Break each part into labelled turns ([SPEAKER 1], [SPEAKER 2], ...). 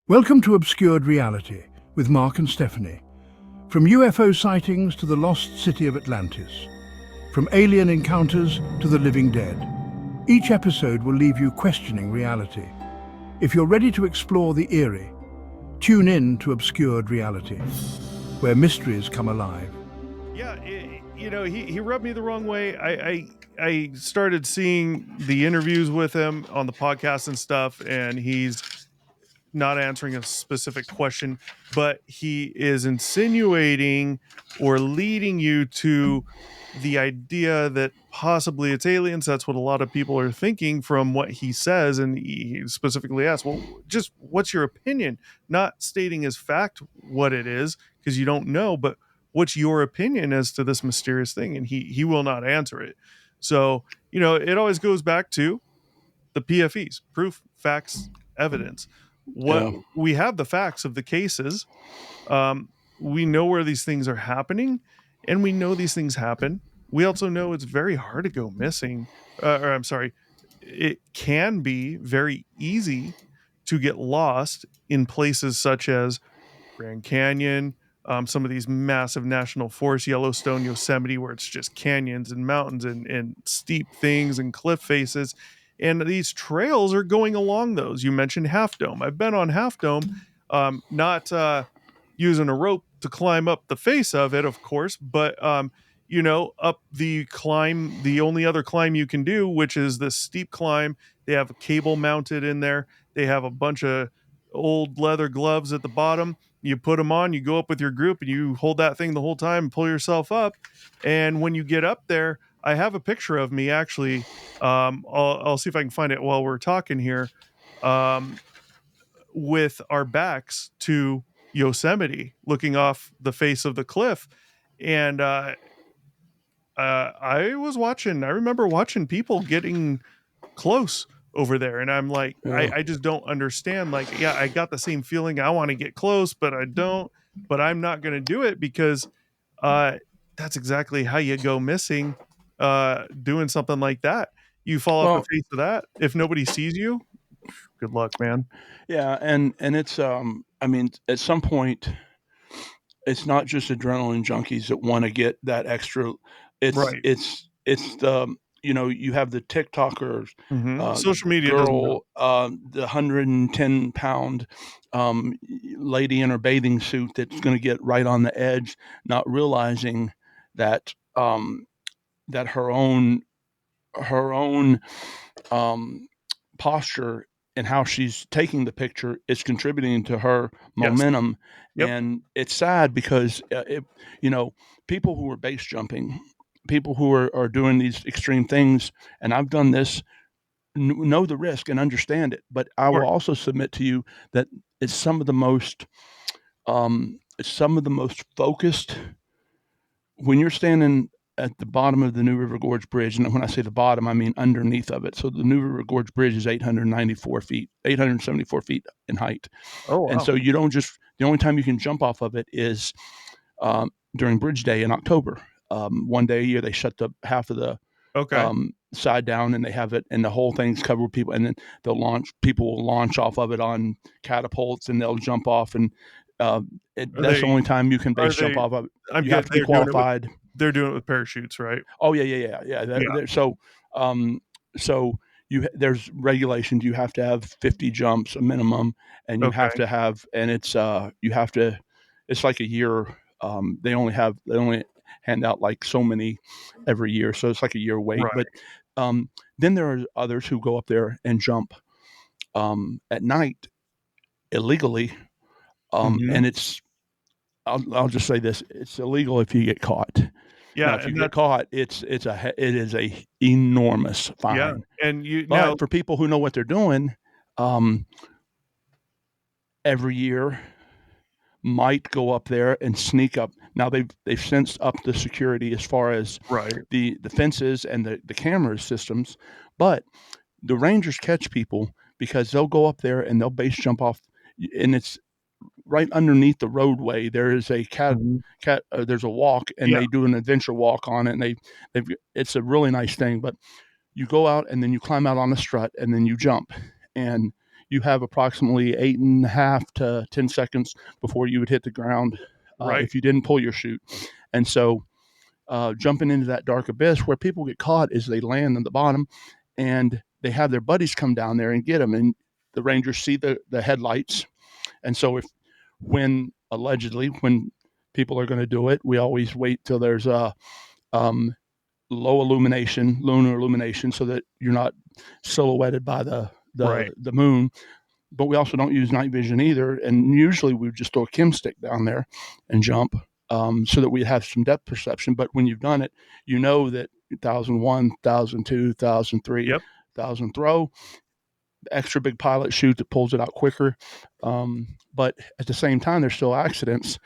[SPEAKER 1] Welcome to Obscured Reality with Mark and Stephanie. From UFO sightings to the lost city of Atlantis, from alien encounters to the living dead, each episode will leave you questioning reality. If you're ready to explore the eerie, tune in to Obscured Reality, where mysteries come alive.
[SPEAKER 2] Yeah, he rubbed me the wrong way. I started seeing the interviews with him on the podcast and stuff, and he's not answering a specific question, but he is insinuating or leading you to the idea that possibly it's aliens. That's what a lot of people are thinking from what he says. And he specifically asks, well, just what's your opinion? Not stating as fact what it is, because you don't know, but what's your opinion as to this mysterious thing? And he will not answer it. So, it always goes back to the PFEs: proof, facts, evidence. What
[SPEAKER 3] Yeah.
[SPEAKER 2] we have, the facts of the cases. We know where these things are happening, and we know these things happen. We also know it's very hard to go missing. Or I'm sorry, it can be very easy to get lost in places such as Grand Canyon, some of these massive national forests, Yellowstone, Yosemite, where it's just canyons and mountains and steep things and cliff faces. And these trails are going along those. You mentioned Half Dome. I've been on Half Dome, not using a rope to climb up the face of it, of course, but up the climb, the only other climb you can do, which is this steep climb. They have a cable mounted in there. They have a bunch of old leather gloves at the bottom. You put them on, you go up with your group, and you hold that thing the whole time and pull yourself up. And when you get up there, I have a picture of me actually. I'll see if I can find it while we're talking here. With our backs to Yosemite, looking off the face of the cliff. And I was watching, I remember watching people getting close over there. And I'm like,
[SPEAKER 3] Yeah.
[SPEAKER 2] I just don't understand. Like, yeah, I got the same feeling. I want to get close, but I don't. But I'm not going to do it because uh, that's exactly how you go missing doing something like that. You fall off the
[SPEAKER 3] Well,
[SPEAKER 2] face of that. If nobody sees you, good luck, man.
[SPEAKER 3] yeah, and it's I mean, at some point, it's not just adrenaline junkies that want to get that extra.
[SPEAKER 2] Right.
[SPEAKER 3] It's the you have the TikTokers,
[SPEAKER 2] Social media doesn't help.
[SPEAKER 3] girl, the 110-pound lady in her bathing suit that's going to get right on the edge, not realizing that that her own um, posture and how she's taking the picture is contributing to her
[SPEAKER 2] Yes.
[SPEAKER 3] momentum.
[SPEAKER 2] Yep.
[SPEAKER 3] And it's sad because you know people who are base jumping, people who are doing these extreme things, and I've done this, know the risk and understand it. But I will
[SPEAKER 2] Sure.
[SPEAKER 3] also submit to you that it's some of the most focused when you're standing at the bottom of the New River Gorge Bridge, and when I say the bottom, I mean underneath of it. So the New River Gorge Bridge is 894 feet, 874 feet in height.
[SPEAKER 2] Oh
[SPEAKER 3] And
[SPEAKER 2] wow.
[SPEAKER 3] so the only time you can jump off of it is during Bridge Day in October. One day a year, they shut the half of the
[SPEAKER 2] Okay.
[SPEAKER 3] side down and they have it, and the whole thing's covered with people. And then people will launch off of it on catapults and they'll jump off. And
[SPEAKER 2] Are
[SPEAKER 3] that's the
[SPEAKER 2] they?
[SPEAKER 3] only time you can
[SPEAKER 2] Are
[SPEAKER 3] base jump
[SPEAKER 2] they?
[SPEAKER 3] off of it.
[SPEAKER 2] I'm
[SPEAKER 3] You have
[SPEAKER 2] getting
[SPEAKER 3] to be
[SPEAKER 2] they're doing it with
[SPEAKER 3] qualified.
[SPEAKER 2] parachutes, right?
[SPEAKER 3] Oh yeah.
[SPEAKER 2] Yeah.
[SPEAKER 3] Um, so there's regulations. You have to have 50 jumps a minimum, and you have
[SPEAKER 2] Okay.
[SPEAKER 3] to have, and you have to. It's like a year. They only hand out like so many every year, so it's like a year wait. But
[SPEAKER 2] Right.
[SPEAKER 3] um, then there are others who go up there and jump at night illegally,
[SPEAKER 2] Hmm.
[SPEAKER 3] and I'll just say this: it's illegal if you get caught. Now,
[SPEAKER 2] Yeah,
[SPEAKER 3] if you
[SPEAKER 2] and
[SPEAKER 3] get
[SPEAKER 2] that's
[SPEAKER 3] caught, it is a enormous
[SPEAKER 2] yeah,
[SPEAKER 3] fine.
[SPEAKER 2] and you now
[SPEAKER 3] But for people who know what they're doing, um, every year might go up there and sneak up. Now they've since upped the security as far as
[SPEAKER 2] right.
[SPEAKER 3] the fences and the camera systems, but the rangers catch people because they'll go up there and they'll base jump off, and it's right underneath the roadway. There is a
[SPEAKER 2] Mhm.
[SPEAKER 3] there's a walk, and
[SPEAKER 2] Yeah.
[SPEAKER 3] they do an adventure walk on it, and they've it's a really nice thing. But you go out and then you climb out on a strut and then you jump, and you have approximately 8.5 to 10 seconds before you would hit the ground
[SPEAKER 2] Right.
[SPEAKER 3] if you didn't pull your chute. And so jumping into that dark abyss where people get caught is they land on the bottom and they have their buddies come down there and get them. And the Rangers see the headlights. And so when people are going to do it, we always wait till there's a lunar illumination, so that you're not silhouetted by
[SPEAKER 2] Right.
[SPEAKER 3] the moon. But we also don't use night vision either. And usually we would just throw a chem stick down there and jump so that we have some depth perception. But when you've done it, you know that 1,001, 1,002, 1,003,
[SPEAKER 2] Yep.
[SPEAKER 3] 1,000 throw, extra big pilot chute that pulls it out quicker. But at the same time, there's still accidents.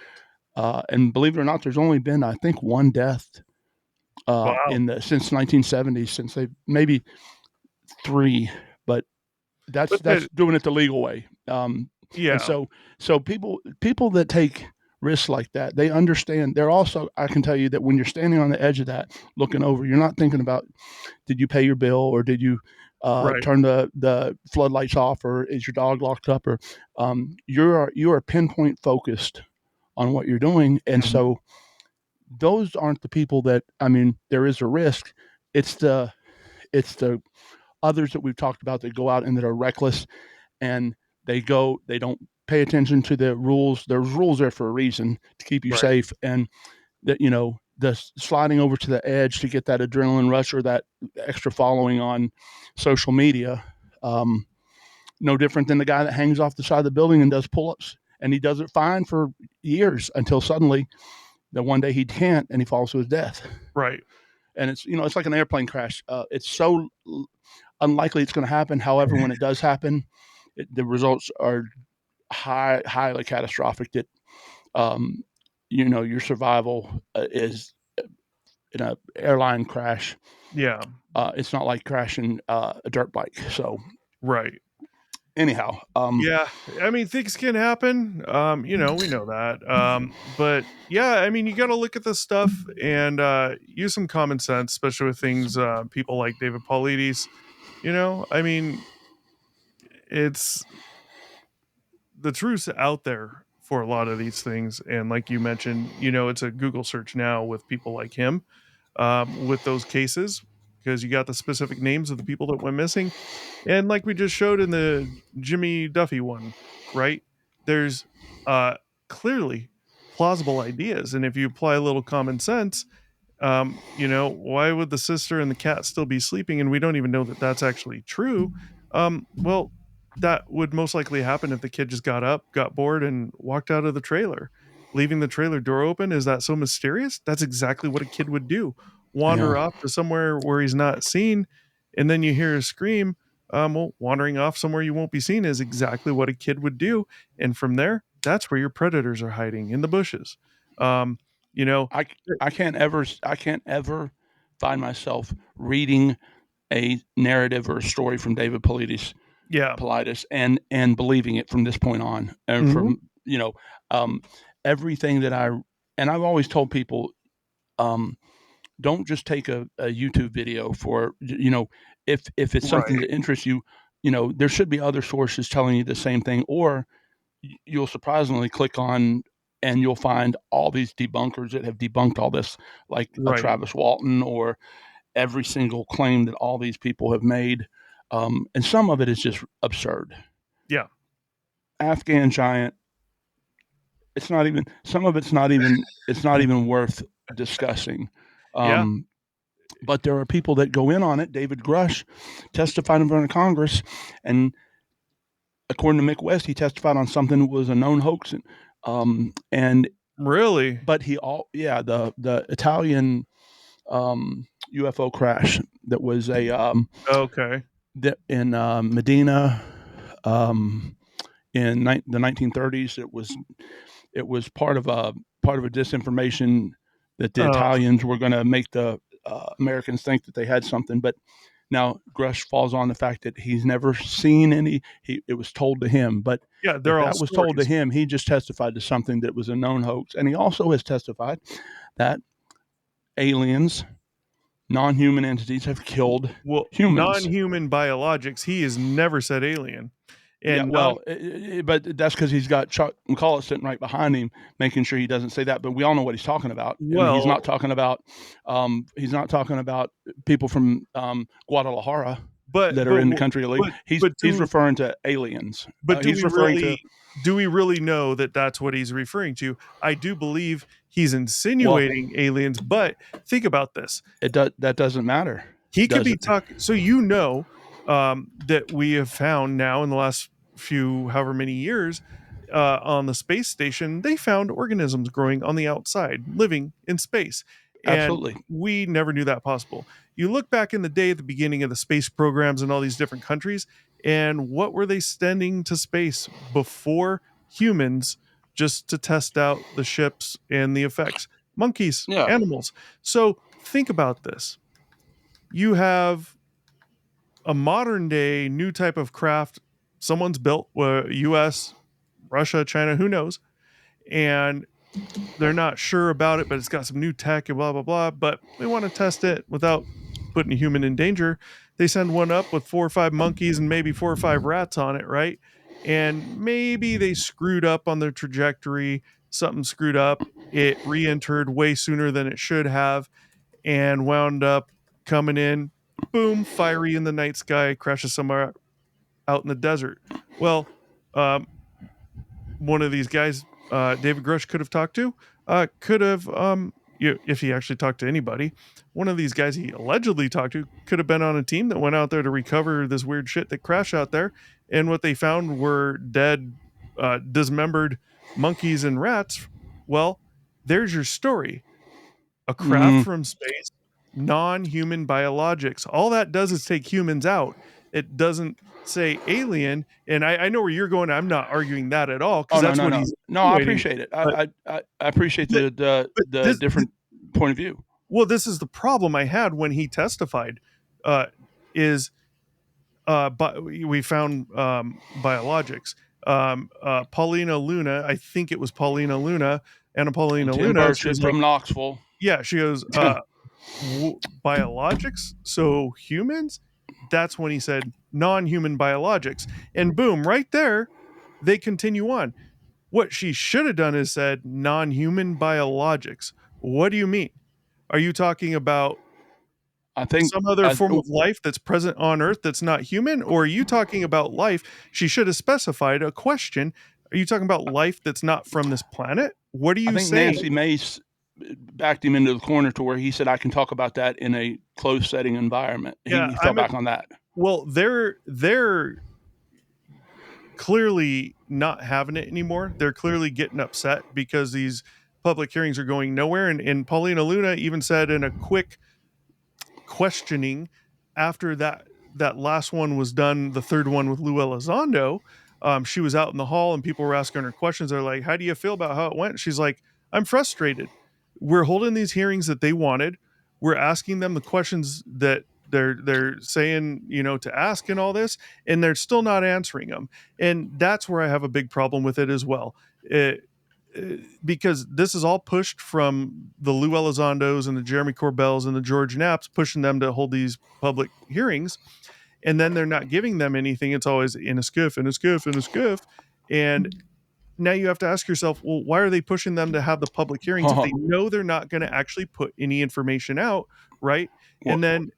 [SPEAKER 3] And believe it or not, there's only been, I think, one death
[SPEAKER 2] Wow.
[SPEAKER 3] since 1970s, since they maybe 3, but that's doing it the legal way.
[SPEAKER 2] Yeah.
[SPEAKER 3] And so people that take risks like that, they understand. They're also, I can tell you that when you're standing on the edge of that, looking over, you're not thinking about, did you pay your bill, or did you
[SPEAKER 2] Right.
[SPEAKER 3] turn the floodlights off, or is your dog locked up, or you are pinpoint focused on what you're doing. And
[SPEAKER 2] Mhm.
[SPEAKER 3] so those aren't the people that, I mean, there is a risk. It's the others that we've talked about that go out and that are reckless, and they don't pay attention to the rules. There's rules there for a reason, to keep you
[SPEAKER 2] Right.
[SPEAKER 3] safe. And that, the sliding over to the edge to get that adrenaline rush or that extra following on social media, no different than the guy that hangs off the side of the building and does pull-ups, and he does it fine for years until suddenly that one day he can't and he falls to his death.
[SPEAKER 2] Right.
[SPEAKER 3] And it's like an airplane crash. It's so unlikely it's going to happen. However, when it does happen, the results are highly catastrophic. That your survival is in an airline crash.
[SPEAKER 2] Yeah.
[SPEAKER 3] It's not like crashing a dirt bike. So
[SPEAKER 2] Right.
[SPEAKER 3] anyhow,
[SPEAKER 2] Yeah, I mean, things can happen. We know that. But yeah, I mean, you got to look at this stuff and use some common sense, especially with things people like David Paulides. I mean, it's the truth's out there for a lot of these things, and like you mentioned, it's a Google search now with people like him, with those cases, because you got the specific names of the people that went missing. And like we just showed in the Jimmy Duffy one, right? There's uh clearly plausible ideas. And if you apply a little common sense, why would the sister and the cat still be sleeping? And we don't even know that that's actually true. Well, that would most likely happen if the kid just got up, got bored, and walked out of the trailer. Leaving the trailer door open, is that so mysterious? That's exactly what a kid would do. Wander
[SPEAKER 3] yeah,
[SPEAKER 2] off to somewhere where he's not seen, and then you hear a scream. Well, wandering off somewhere you won't be seen is exactly what a kid would do. And from there, that's where your predators are hiding, in the bushes. Um, you know,
[SPEAKER 3] I I can't ever find myself reading a narrative or a story from David
[SPEAKER 2] yeah.
[SPEAKER 3] Paulides and believing it from this point on, and
[SPEAKER 2] Mhm.
[SPEAKER 3] from um, everything that I've always told people, um, don't just take a YouTube video for, if it's something
[SPEAKER 2] Right.
[SPEAKER 3] that interests you, there should be other sources telling you the same thing, or you'll surprisingly click on and you'll find all these debunkers that have debunked all this, like a
[SPEAKER 2] Right.
[SPEAKER 3] Travis Walton, or every single claim that all these people have made. And some of it is just absurd.
[SPEAKER 2] Yeah.
[SPEAKER 3] Afghan giant, it's not even, some of it's not even worth discussing.
[SPEAKER 2] Yeah.
[SPEAKER 3] Um, but there are people that go in on it. David Grush testified in front of Congress, and according to Mick West, he testified on something that was a known hoax. And
[SPEAKER 2] Really?
[SPEAKER 3] but the Italian UFO crash that was
[SPEAKER 2] Okay.
[SPEAKER 3] in Medina in the 1930s. It was part of a disinformation that the
[SPEAKER 2] Oh,
[SPEAKER 3] Italians were going to make the Americans think that they had something. But now Grush falls on the fact that he's never seen any. It was told to him, but
[SPEAKER 2] yeah,
[SPEAKER 3] if
[SPEAKER 2] they're all
[SPEAKER 3] that was told to
[SPEAKER 2] stories.
[SPEAKER 3] him, he just testified to something that was a known hoax. And he also has testified that aliens, non-human entities, have killed
[SPEAKER 2] Well,
[SPEAKER 3] humans.
[SPEAKER 2] non-human biologics, he has never said alien.
[SPEAKER 3] Yeah,
[SPEAKER 2] And non
[SPEAKER 3] well, but that's because he's got Chuck McCullough sitting right behind him, making sure he doesn't say that. But we all know what he's talking about. I mean, he's not
[SPEAKER 2] well,
[SPEAKER 3] talking about people from Guadalajara
[SPEAKER 2] but
[SPEAKER 3] that are
[SPEAKER 2] but
[SPEAKER 3] in the country illegally.
[SPEAKER 2] but
[SPEAKER 3] He's
[SPEAKER 2] but
[SPEAKER 3] he's
[SPEAKER 2] do
[SPEAKER 3] referring to aliens.
[SPEAKER 2] but
[SPEAKER 3] He's referring to
[SPEAKER 2] do we really know that that's what he's referring to? I do believe he's
[SPEAKER 3] well,
[SPEAKER 2] insinuating aliens, but think about this.
[SPEAKER 3] that doesn't matter,
[SPEAKER 2] He could
[SPEAKER 3] does
[SPEAKER 2] be
[SPEAKER 3] it?
[SPEAKER 2] talking. So that we have found now in the last few however many years on the space station, they found organisms growing on the outside, living in space, and
[SPEAKER 3] Absolutely.
[SPEAKER 2] we never knew that possible. You look back in the day at the beginning of the space programs in all these different countries, and what were they sending to space before humans just to test out the ships and the effects? Monkeys,
[SPEAKER 3] Yeah.
[SPEAKER 2] animals. So think about this. You have a modern day new type of craft someone's built, US, Russia, China, who knows, and they're not sure about it, but it's got some new tech and blah blah blah, but they want to test it without putting a human in danger. They send one up with 4 or 5 monkeys and maybe 4 or 5 rats on it, right? And maybe they screwed up on their trajectory, something screwed up, it re-entered way sooner than it should have, and wound up coming in, boom, fiery in the night sky, crashes somewhere out in the desert. Well, um, one of these guys, David Grush could have talked to, could have, if he actually talked to anybody, one of these guys he allegedly talked to could have been on a team that went out there to recover this weird shit that crashed out there. And what they found were dead, dismembered monkeys and rats. Well, there's your story. A craft
[SPEAKER 3] Mm,
[SPEAKER 2] from space, non-human biologics. All that does is take humans out. It doesn't say alien. And I know where you're going. I'm not arguing that at all
[SPEAKER 3] oh
[SPEAKER 2] because
[SPEAKER 3] no,
[SPEAKER 2] that's
[SPEAKER 3] no,
[SPEAKER 2] what
[SPEAKER 3] no,
[SPEAKER 2] he's
[SPEAKER 3] no. I
[SPEAKER 2] insinuating.
[SPEAKER 3] appreciate it.
[SPEAKER 2] But
[SPEAKER 3] I appreciate
[SPEAKER 2] but, but
[SPEAKER 3] the different point of view.
[SPEAKER 2] well, this is the problem I had when he testified. Is But we found biologics. Paulina Luna, I think it was Paulina Luna, Anna
[SPEAKER 3] And
[SPEAKER 2] Paulina
[SPEAKER 3] Tim
[SPEAKER 2] Luna. She
[SPEAKER 3] Burchett
[SPEAKER 2] was like,
[SPEAKER 3] from Knoxville.
[SPEAKER 2] yeah, she goes, biologics, so humans. That's when he said non-human biologics, and boom, right there they continue on. What she should have done is said non-human biologics. What do you mean? Are you talking about
[SPEAKER 3] I think
[SPEAKER 2] some other form of life that's present on earth that's not human, or are you talking about life? She should have specified a question. Are you talking about life that's not from this planet? What are
[SPEAKER 3] I
[SPEAKER 2] you
[SPEAKER 3] think
[SPEAKER 2] saying?
[SPEAKER 3] Nancy Mace backed him into the corner to where he said, "I can talk about that in a closed setting environment."
[SPEAKER 2] Yeah,
[SPEAKER 3] He fell back on that.
[SPEAKER 2] well, they're clearly not having it anymore. They're clearly getting upset because these public hearings are going nowhere. And Paulina Luna even said in a quick questioning after that last one was done, the third one with Lou Elizondo, she was out in the hall and people were asking her questions. They're like, "How do you feel about how it went?" She's like, "I'm frustrated. We're holding these hearings that they wanted. We're asking them the questions that they're saying, to ask and all this, and they're still not answering them." And that's where I have a big problem with it as well. Because this is all pushed from the Lou Elizondos and the Jeremy Corbells and the George Knapps, pushing them to hold these public hearings, and then they're not giving them anything. It's always in a skiff, in a skiff, in a skiff, and now you have to ask yourself, well, why are they pushing them to have the public hearings if they know they're not going to actually put any information out, right?
[SPEAKER 3] Well,
[SPEAKER 2] And then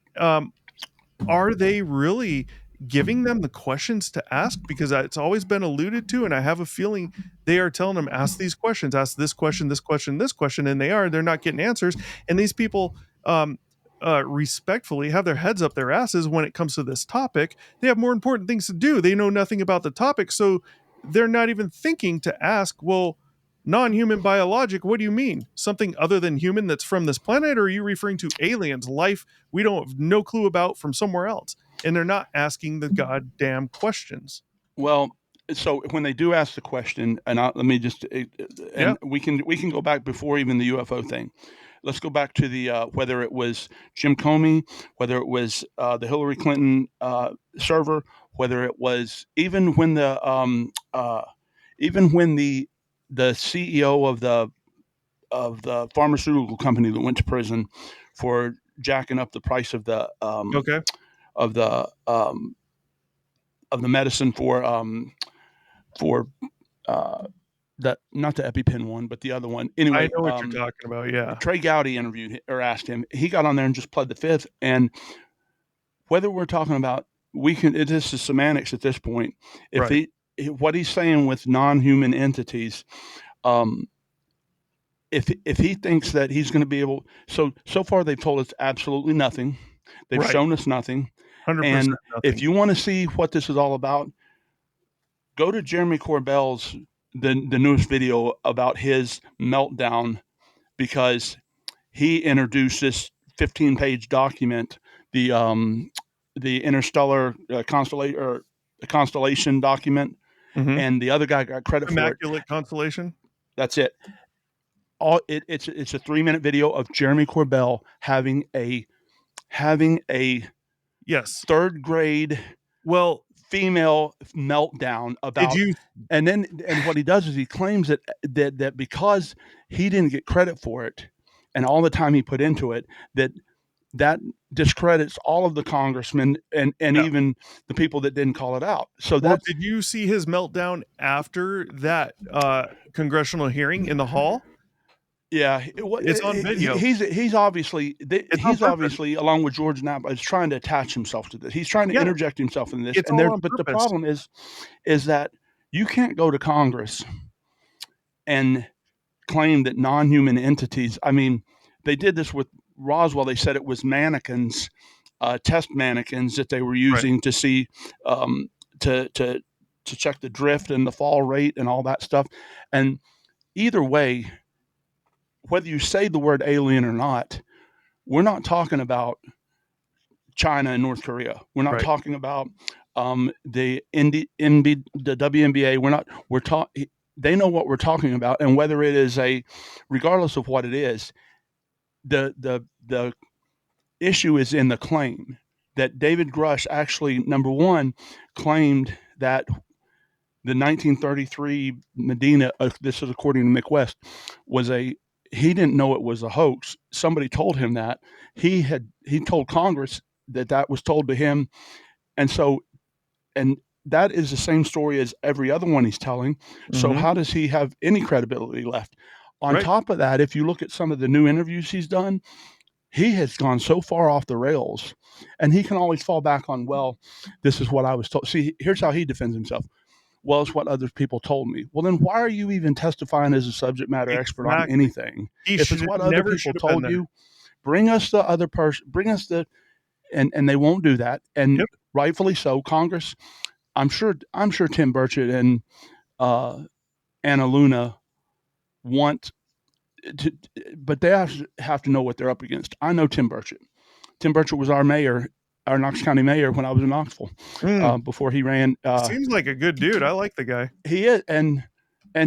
[SPEAKER 2] are they really giving them the questions to ask? Because it's always been alluded to, and I have a feeling they are telling them, ask these questions, ask this question, this question, this question, and they're not getting answers. And these people respectfully have their heads up their asses when it comes to this topic. They have more important things to do. They know nothing about the topic, so they're not even thinking to ask, well, non-human biologic, what do you mean? Something other than human that's from this planet, or are you referring to aliens, life we don't have no clue about from somewhere else? And they're not asking the goddamn questions.
[SPEAKER 3] well, so when they do ask the question, and let me just,
[SPEAKER 2] Yeah.
[SPEAKER 3] and we can go back before even the UFO thing. Let's go back to the whether it was Jim Comey, whether it was the Hillary Clinton server, whether it was even when the CEO of the pharmaceutical company that went to prison for jacking up the price of the
[SPEAKER 2] Okay.
[SPEAKER 3] of the the medicine for that, not the EpiPen one, but the other one.
[SPEAKER 2] I
[SPEAKER 3] Anyway,
[SPEAKER 2] know what you're talking about. Yeah.
[SPEAKER 3] Trey Gowdy interviewed or asked him. He got on there and just pled the fifth. And whether we're talking about, this is semantics at this point. If
[SPEAKER 2] Right.
[SPEAKER 3] what he's saying with non-human entities, if he thinks that he's going to be able, so far they've told us absolutely nothing. They've
[SPEAKER 2] Right.
[SPEAKER 3] shown us nothing.
[SPEAKER 2] 100%
[SPEAKER 3] And if
[SPEAKER 2] nothing.
[SPEAKER 3] you want to see what this is all about, go to Jeremy Corbell's the newest video about his meltdown, because he introduced this 15-page document, the interstellar constellation document,
[SPEAKER 2] Mhm.
[SPEAKER 3] and the other guy got credit for it.
[SPEAKER 2] Immaculate Constellation.
[SPEAKER 3] That's it. It's a 3-minute video of Jeremy Corbell having a
[SPEAKER 2] Yes.
[SPEAKER 3] third grade
[SPEAKER 2] Well,
[SPEAKER 3] female meltdown about.
[SPEAKER 2] did you?
[SPEAKER 3] And what he does is he claims that because he didn't get credit for it and all the time he put into it, that discredits all of the congressmen and
[SPEAKER 2] Yeah.
[SPEAKER 3] even the people that didn't call it out. So
[SPEAKER 2] Well,
[SPEAKER 3] that's,
[SPEAKER 2] did you see his meltdown after that congressional hearing in the hall?
[SPEAKER 3] yeah,
[SPEAKER 2] It's on video.
[SPEAKER 3] he's obviously
[SPEAKER 2] on purpose.
[SPEAKER 3] obviously, along with George Knapp, is trying to attach himself to this. He's trying to
[SPEAKER 2] Yeah.
[SPEAKER 3] interject himself in this.
[SPEAKER 2] It's
[SPEAKER 3] And
[SPEAKER 2] all on
[SPEAKER 3] but the
[SPEAKER 2] purpose.
[SPEAKER 3] problem is that you can't go to Congress and claim that non-human entities. I mean, they did this with Roswell. They said it was mannequins, test mannequins that they were using to see to check the drift and the fall rate and all that stuff. And either way, whether you say the word alien or not, we're not talking about China and North Korea. We're not
[SPEAKER 2] Right.
[SPEAKER 3] talking about the WNBA. They know what we're talking about, and whether it is regardless of what it is, the issue is in the claim that David Grush actually, number one, claimed that the 1933 Medina, this is according to Mick West, he didn't know it was a hoax. Somebody told him that. He told Congress that was told to him. And that is the same story as every other one he's telling. So
[SPEAKER 2] Mhm.
[SPEAKER 3] how does he have any credibility left? On
[SPEAKER 2] Right.
[SPEAKER 3] top of that, if you look at some of the new interviews he's done, he has gone so far off the rails, and he can always fall back on, well, this is what I was told. See, here's how he defends himself. Well, it's what other people told me. Well, then why are you even testifying as a subject matter expert on
[SPEAKER 2] Exactly.
[SPEAKER 3] anything?
[SPEAKER 2] He
[SPEAKER 3] If it's what other
[SPEAKER 2] never
[SPEAKER 3] people
[SPEAKER 2] should have been
[SPEAKER 3] told
[SPEAKER 2] there.
[SPEAKER 3] you, bring us the other person, and they won't do that. And
[SPEAKER 2] Yep.
[SPEAKER 3] rightfully so. Congress, I'm sure Tim Burchett and Anna Luna want to, but they have to know what they're up against. I know Tim Burchett. Tim Burchett was our Knox County mayor when I was in Knoxville, before he ran.
[SPEAKER 2] Seems like a good dude. I like the guy.
[SPEAKER 3] He is, and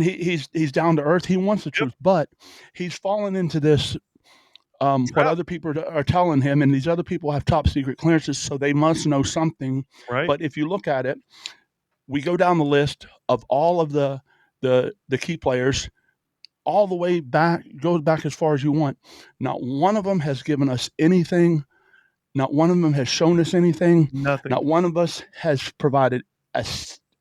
[SPEAKER 3] he's down to earth. He wants the truth, but he's fallen into this. What other people are telling him, and these other people have top secret clearances, so they must know something.
[SPEAKER 2] Right.
[SPEAKER 3] But if you look at it, we go down the list of all of the key players, all the way back, goes back as far as you want. Not one of them has given us anything. Not one of them has shown us anything.
[SPEAKER 2] Nothing.
[SPEAKER 3] Not one of us has provided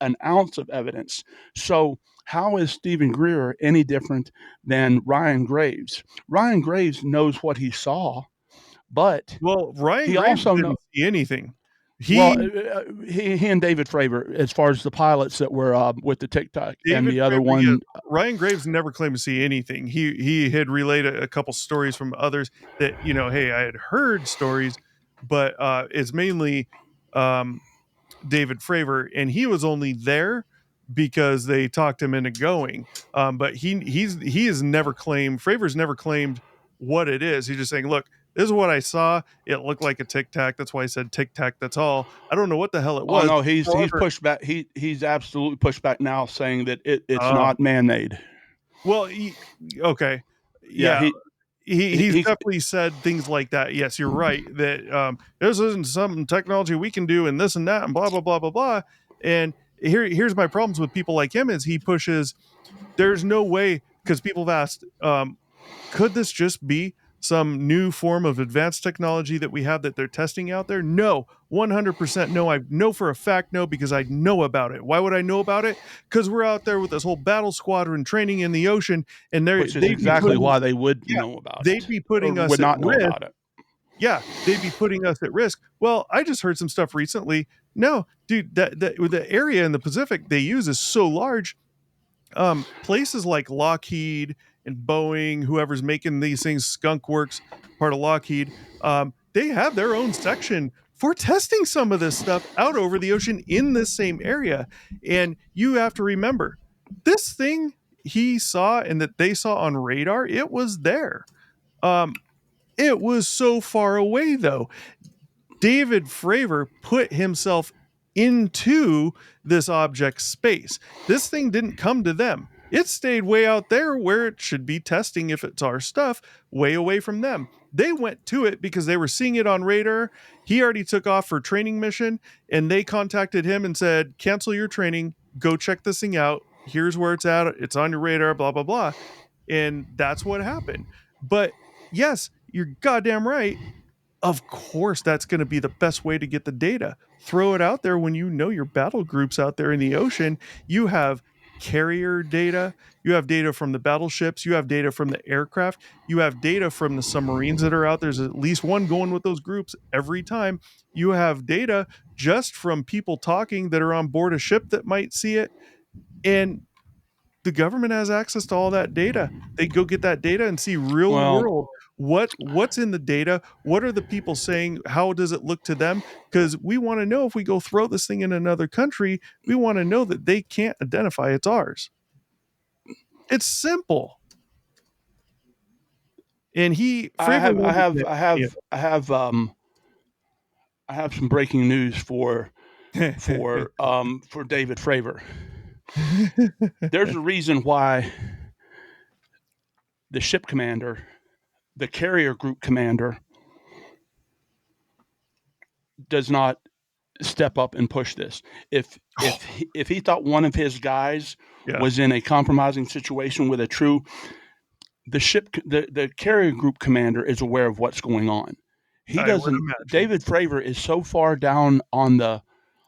[SPEAKER 3] an ounce of evidence. So how is Stephen Greer any different than Ryan Graves? Ryan Graves knows what he saw, but
[SPEAKER 2] Well, Ryan
[SPEAKER 3] he
[SPEAKER 2] Graves
[SPEAKER 3] also
[SPEAKER 2] didn't see anything.
[SPEAKER 3] he and David Fravor, as far as the pilots that were with the TikTok and the other one.
[SPEAKER 2] Yeah, Ryan Graves never claimed to see anything. He had relayed a couple stories from others that, hey, I had heard stories, but it's mainly David Fravor, and he was only there because they talked him into going. But he has never claimed, Fravor's never claimed what it is. He's just saying, look, this is what I saw. It looked like a Tic Tac. That's why I said Tic Tac. That's all. I don't know what the hell it was.
[SPEAKER 3] Oh no, he's pushed back. He's absolutely pushed back now, saying that it's not man-made.
[SPEAKER 2] Well, okay, yeah. He's definitely said things like that. Yes, you're right. That this isn't some technology we can do, and this and that, and blah blah blah blah blah. And here's my problems with people like him: is he pushes. There's no way, because people have asked, could this just be some new form of advanced technology that we have that they're testing out there? No, 100% no. I know for a fact no, because I know about it. Why would I know about it? Because we're out there with this whole battle squadron training in the ocean, and
[SPEAKER 3] Which is
[SPEAKER 2] they'd be
[SPEAKER 3] exactly
[SPEAKER 2] putting,
[SPEAKER 3] why they would
[SPEAKER 2] yeah,
[SPEAKER 3] know about
[SPEAKER 2] they'd
[SPEAKER 3] it
[SPEAKER 2] be
[SPEAKER 3] or
[SPEAKER 2] putting us
[SPEAKER 3] would
[SPEAKER 2] at
[SPEAKER 3] not know
[SPEAKER 2] risk.
[SPEAKER 3] about it.
[SPEAKER 2] Yeah, they'd be putting us at risk. Well, I just heard some stuff recently. No, dude, that the area in the Pacific they use is so large. Places like Lockheed and Boeing, whoever's making these things, Skunk Works, part of Lockheed, they have their own section for testing some of this stuff out over the ocean in this same area. And you have to remember, this thing he saw and that they saw on radar, it was there. Um, it was so far away, though. David Fravor put himself into this object space. This thing didn't come to them. It stayed way out there where it should be testing if it's our stuff, way away from them. They went to it because they were seeing it on radar. He already took off for training mission, and they contacted him and said, "Cancel your training, go check this thing out. Here's where it's at. It's on your radar, blah, blah, blah." And that's what happened. But yes, you're goddamn right. Of course, that's going to be the best way to get the data. Throw it out there when you know your battle groups out there in the ocean. You have carrier data, you have data from the battleships, you have data from the aircraft, you have data from the submarines that are out there. There's at least one going with those groups every time. You have data just from people talking that are on board a ship that might see it. And the government has access to all that data. They go get that data and see real
[SPEAKER 3] Well,
[SPEAKER 2] world what's in the data. What are the people saying? How does it look to them? Because we want to know if we go throw this thing in another country, we want to know that they can't identify it's ours. It's simple. And
[SPEAKER 3] I
[SPEAKER 2] Fravor
[SPEAKER 3] have I
[SPEAKER 2] wanted
[SPEAKER 3] have
[SPEAKER 2] to,
[SPEAKER 3] I
[SPEAKER 2] yeah.
[SPEAKER 3] have I have I have some breaking news for David Fravor. There's a reason why the ship commander, the carrier group commander, does not step up and push this. If he thought one of his guys
[SPEAKER 2] Yeah,
[SPEAKER 3] was in a compromising situation with a true the carrier group commander is aware of what's going on. He
[SPEAKER 2] I would
[SPEAKER 3] doesn't.
[SPEAKER 2] imagine.
[SPEAKER 3] David Fravor is so far down on the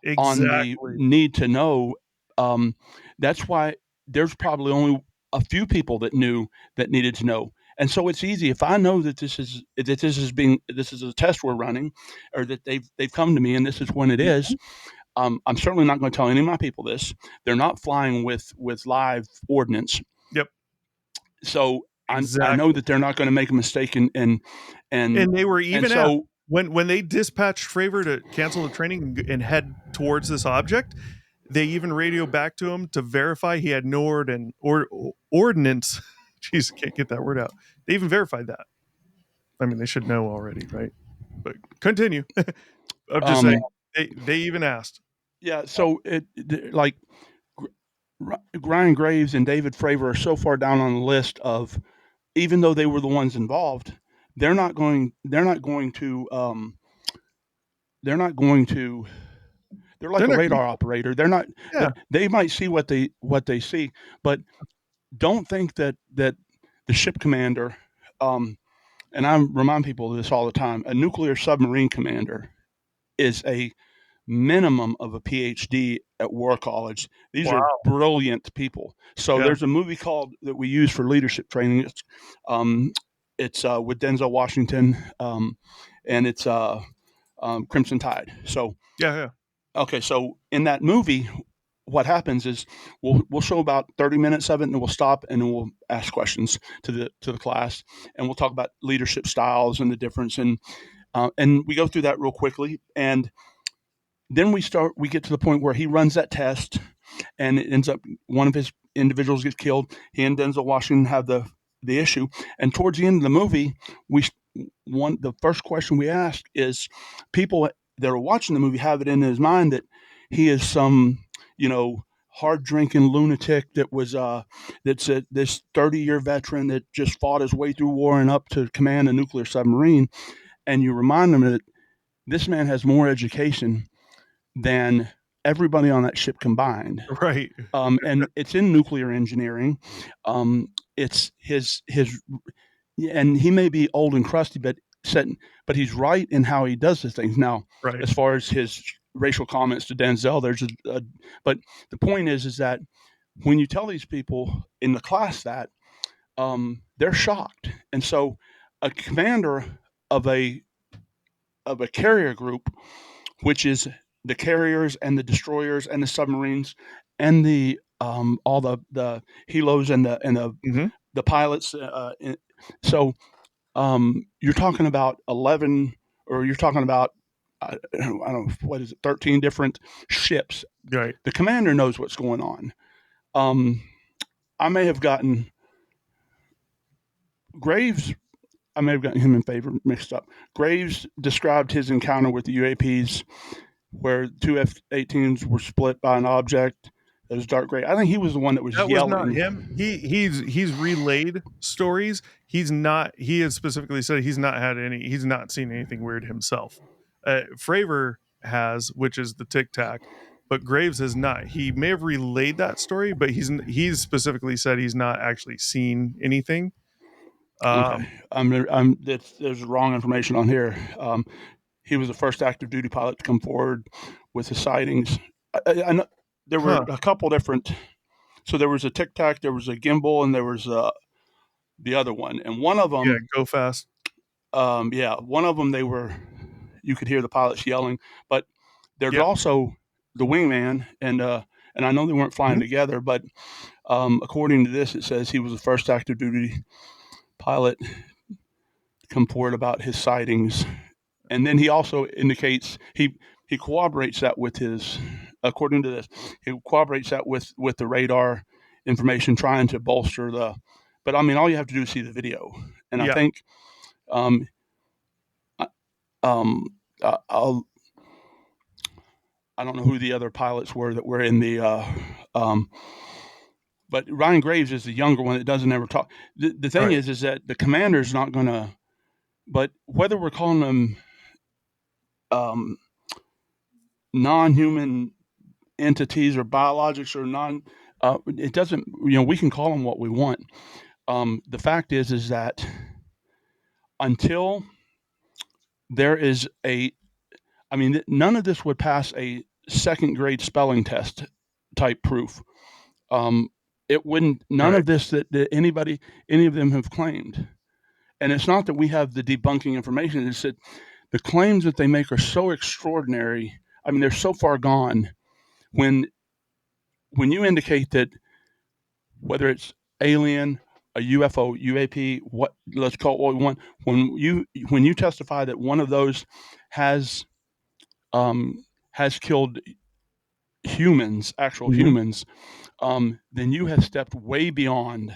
[SPEAKER 2] Exactly.
[SPEAKER 3] need to know. Um, that's why there's probably only a few people that knew that needed to know. And so it's easy if I know that this is a test we're running, or that they've come to me and this is when it is.
[SPEAKER 2] Mhm.
[SPEAKER 3] I'm certainly not going to tell any of my people this. They're not flying with live ordnance,
[SPEAKER 2] Yep,
[SPEAKER 3] so I know
[SPEAKER 2] exactly.
[SPEAKER 3] that they're not going to make a mistake and
[SPEAKER 2] And they were
[SPEAKER 3] and
[SPEAKER 2] even asked
[SPEAKER 3] so
[SPEAKER 2] when they dispatched Fravor to cancel the training and head towards this object. They even radio back to him to verify he had no ordinance. Jeez, can't get that word out. They even verified that. I mean, they should know already, right? But continue. I'm just saying
[SPEAKER 3] um
[SPEAKER 2] they even asked.
[SPEAKER 3] yeah. So like Ryan Graves and David Fravor are so far down on the list of, even though they were the ones involved, they're not going to they're
[SPEAKER 2] They're
[SPEAKER 3] like a
[SPEAKER 2] not gonna,
[SPEAKER 3] radar operator. They're not
[SPEAKER 2] yeah,
[SPEAKER 3] they might see what they see, but don't think that the ship commander, and I remind people of this all the time, a nuclear submarine commander is a minimum of a PhD at War College. These are
[SPEAKER 2] wow,
[SPEAKER 3] brilliant people. So
[SPEAKER 2] yeah,
[SPEAKER 3] there's a movie called that we use for leadership training. It's with Denzel Washington, and it's Crimson Tide. So
[SPEAKER 2] yeah, yeah.
[SPEAKER 3] okay, so in that movie, what happens is we'll show about 30 minutes of it, and then we'll stop and then we'll ask questions to the class, and we'll talk about leadership styles and the difference, and we go through that real quickly, and then we get to the point where he runs that test, and it ends up one of his individuals gets killed. He and Denzel Washington have the issue, and towards the end of the movie, we the first question we ask is, people that are watching the movie have it in his mind that he is some, you know, hard drinking lunatic that was this 30-year veteran that just fought his way through war and up to command a nuclear submarine, and you remind them that this man has more education than everybody on that ship combined.
[SPEAKER 2] Right.
[SPEAKER 3] And it's in nuclear engineering. It's his and he may be old and crusty, but he's right in how he does the things. Now,
[SPEAKER 2] Right.
[SPEAKER 3] as far as his racial comments to Denzel, but the point is that when you tell these people in the class that, they're shocked, and so a commander of a carrier group, which is the carriers and the destroyers and the submarines and the all the helos and
[SPEAKER 2] Hmm.
[SPEAKER 3] the pilots. So you're talking about 11, or you're talking about I don't know, what is it, 13 different ships.
[SPEAKER 2] Right.
[SPEAKER 3] The commander knows what's going on. Um, I may have gotten Graves. I may have gotten him in favor mixed up. Graves described his encounter with the UAPs where two F-18s were split by an object that was dark gray. I think he was the one that was
[SPEAKER 2] That was not
[SPEAKER 3] yelling.
[SPEAKER 2] him. He's relayed stories. He's not. He has specifically said he's not had any. He's not seen anything weird himself. Fravor has, which is the Tic Tac, but Graves has not. He may have relayed that story, but he's specifically said he's not actually seen anything.
[SPEAKER 3] Okay, there's wrong information on here. He was the first active duty pilot to come forward with the sightings. I know there were
[SPEAKER 2] Huh.
[SPEAKER 3] a couple different. So there was a Tic Tac, there was a gimbal, and there was the other one. And one of
[SPEAKER 2] Yeah.
[SPEAKER 3] them,
[SPEAKER 2] Go fast.
[SPEAKER 3] one of them, you could hear the pilots yelling. But there's
[SPEAKER 2] Yep.
[SPEAKER 3] also the wingman, and I know they weren't flying
[SPEAKER 2] Mhm.
[SPEAKER 3] together, but according to this, it says he was the first active duty pilot to come forward about his sightings. And then he also indicates he corroborates that with his, according to this, he corroborates that with the radar information, trying to bolster the. But I mean, all you have to do is see the video, and I
[SPEAKER 2] Yeah.
[SPEAKER 3] think, um, um, I'll. I don't know who the other pilots were that were in the, but Ryan Graves is the younger one that doesn't ever talk. The thing
[SPEAKER 2] Right.
[SPEAKER 3] is that the commander's not going to. But whether we're calling them um, non-human entities or biologics or non, it doesn't. We can call them what we want. The fact is that until there is none of this would pass a second grade spelling test type proof. Um, it wouldn't. None
[SPEAKER 2] Right.
[SPEAKER 3] of this that any of them have claimed. And it's not that we have the debunking information. It's that the claims that they make are so extraordinary. I mean, they're so far gone. When you indicate that, whether it's alien, a UFO, UAP, what, let's call it what we want. When you testify that one of those has killed humans, actual
[SPEAKER 2] Mhm.
[SPEAKER 3] humans, then you have stepped way beyond.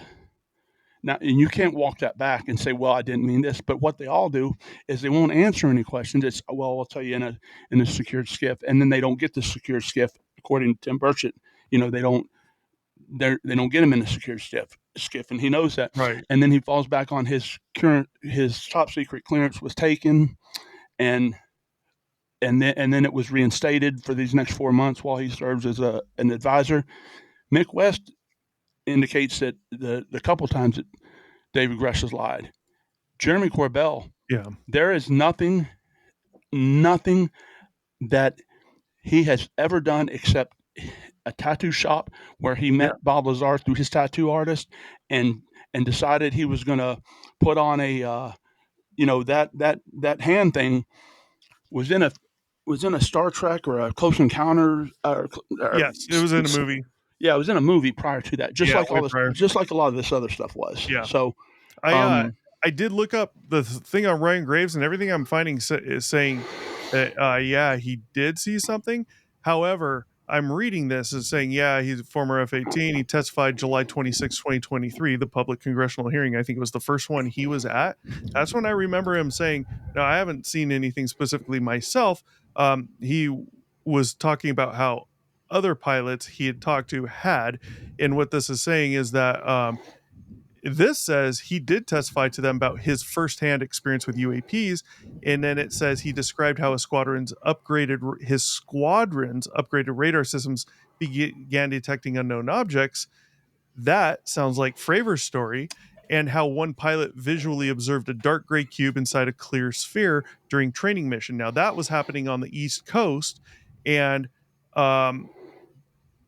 [SPEAKER 3] Now, and you can't walk that back and say, "Well, I didn't mean this." But what they all do is they won't answer any questions. It's, "Well, I'll tell you in a secured skiff," and then they don't get the secured skiff. According to Tim Burchett, they don't get him in the secure skiff, and he knows that.
[SPEAKER 2] Right.
[SPEAKER 3] And then he falls back on his top secret clearance was taken, and then it was reinstated for these next 4 months while he serves as an advisor. Mick West indicates that the couple times that David Grush has lied. Jeremy Corbell,
[SPEAKER 2] Yeah.
[SPEAKER 3] there is nothing that he has ever done except a tattoo shop where he
[SPEAKER 2] Yeah.
[SPEAKER 3] met Bob Lazar through his tattoo artist, and decided he was going to put on a that hand thing was in a Star Trek or a Close Encounter,
[SPEAKER 2] Yes. It was in a movie.
[SPEAKER 3] yeah, it was in a movie prior to that,
[SPEAKER 2] Yeah. Way prior.
[SPEAKER 3] just like a lot of this other stuff was.
[SPEAKER 2] Yeah.
[SPEAKER 3] So,
[SPEAKER 2] I
[SPEAKER 3] um,
[SPEAKER 2] I did look up the thing on Ryan Graves, and everything I'm finding is saying that yeah, he did see something. However, I'm reading this as saying, yeah, he's a former F-18. He testified July 26, 2023, the public congressional hearing. I think it was the first one he was at. That's when I remember him saying, "No, I haven't seen anything specifically myself." He was talking about how other pilots he had talked to had, and what this is saying is that this says he did testify to them about his firsthand experience with UAPs, and then it says he described how his squadron's upgraded radar systems began detecting unknown objects. That sounds like Fravor's story, and how one pilot visually observed a dark gray cube inside a clear sphere during training mission. Now that was happening on the East Coast, and um,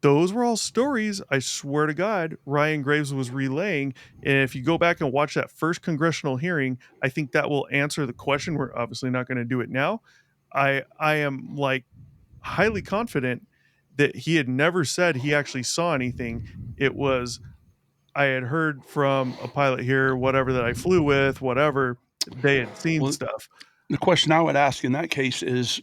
[SPEAKER 2] those were all stories. I swear to God, Ryan Graves was relaying. And if you go back and watch that first congressional hearing, I think that will answer the question. We're obviously not going to do it now. I am like highly confident that he had never said he actually saw anything. It was, I had heard from a pilot here, whatever, that I flew with, whatever, they had seen
[SPEAKER 3] Well,
[SPEAKER 2] stuff.
[SPEAKER 3] the question I would ask in that case is,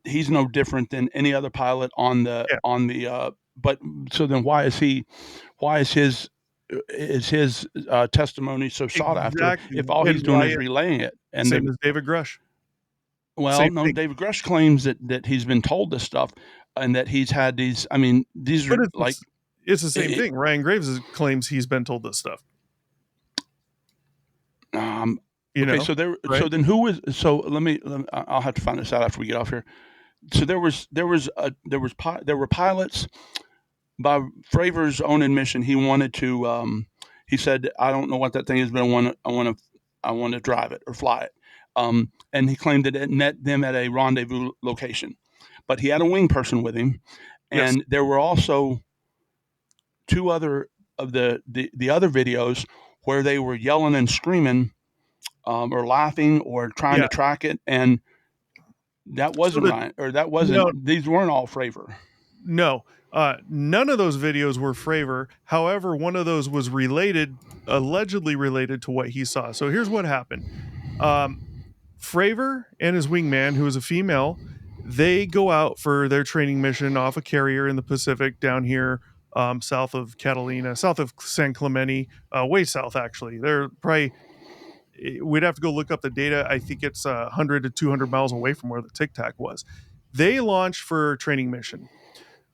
[SPEAKER 3] he's no different than any other pilot on the
[SPEAKER 2] Yeah,
[SPEAKER 3] but so then why is his testimony so sought after
[SPEAKER 2] exactly.
[SPEAKER 3] if all
[SPEAKER 2] And
[SPEAKER 3] he's doing
[SPEAKER 2] why
[SPEAKER 3] is relaying it? And
[SPEAKER 2] same as David Grush.
[SPEAKER 3] well,
[SPEAKER 2] Same
[SPEAKER 3] no,
[SPEAKER 2] thing.
[SPEAKER 3] David Grush claims that he's been told this stuff and that he's had these. I mean, these
[SPEAKER 2] But
[SPEAKER 3] are like
[SPEAKER 2] it's the same
[SPEAKER 3] it,
[SPEAKER 2] thing. Ryan Graves claims he's been told this stuff.
[SPEAKER 3] um,
[SPEAKER 2] You
[SPEAKER 3] okay.
[SPEAKER 2] know,
[SPEAKER 3] So there.
[SPEAKER 2] right?
[SPEAKER 3] So then who was? So I'll have to find this out after we get off here. So there were pilots. By Fravor's own admission, he wanted to. He said, "I don't know what that thing is, but I want to drive it or fly it." And he claimed that it met them at a rendezvous location, but he had a wing person with him,
[SPEAKER 2] Yes.
[SPEAKER 3] and there were also two other of the other videos where they were yelling and screaming, or laughing or trying
[SPEAKER 2] Yeah.
[SPEAKER 3] to track it, and that
[SPEAKER 2] So
[SPEAKER 3] wasn't Ryan, or that
[SPEAKER 2] no,
[SPEAKER 3] wasn't. These weren't all Fravor.
[SPEAKER 2] no, none of those videos were Fravor. However, one of those was allegedly related to what he saw. So here's what happened. Um, Fravor and his wingman, who is a female, they go out for their training mission off a carrier in the Pacific down here, south of Catalina, south of San Clemente, way south actually. They're probably, we'd have to go look up the data. I think it's 100 to 200 miles away from where the Tic Tac was. They launch for training mission.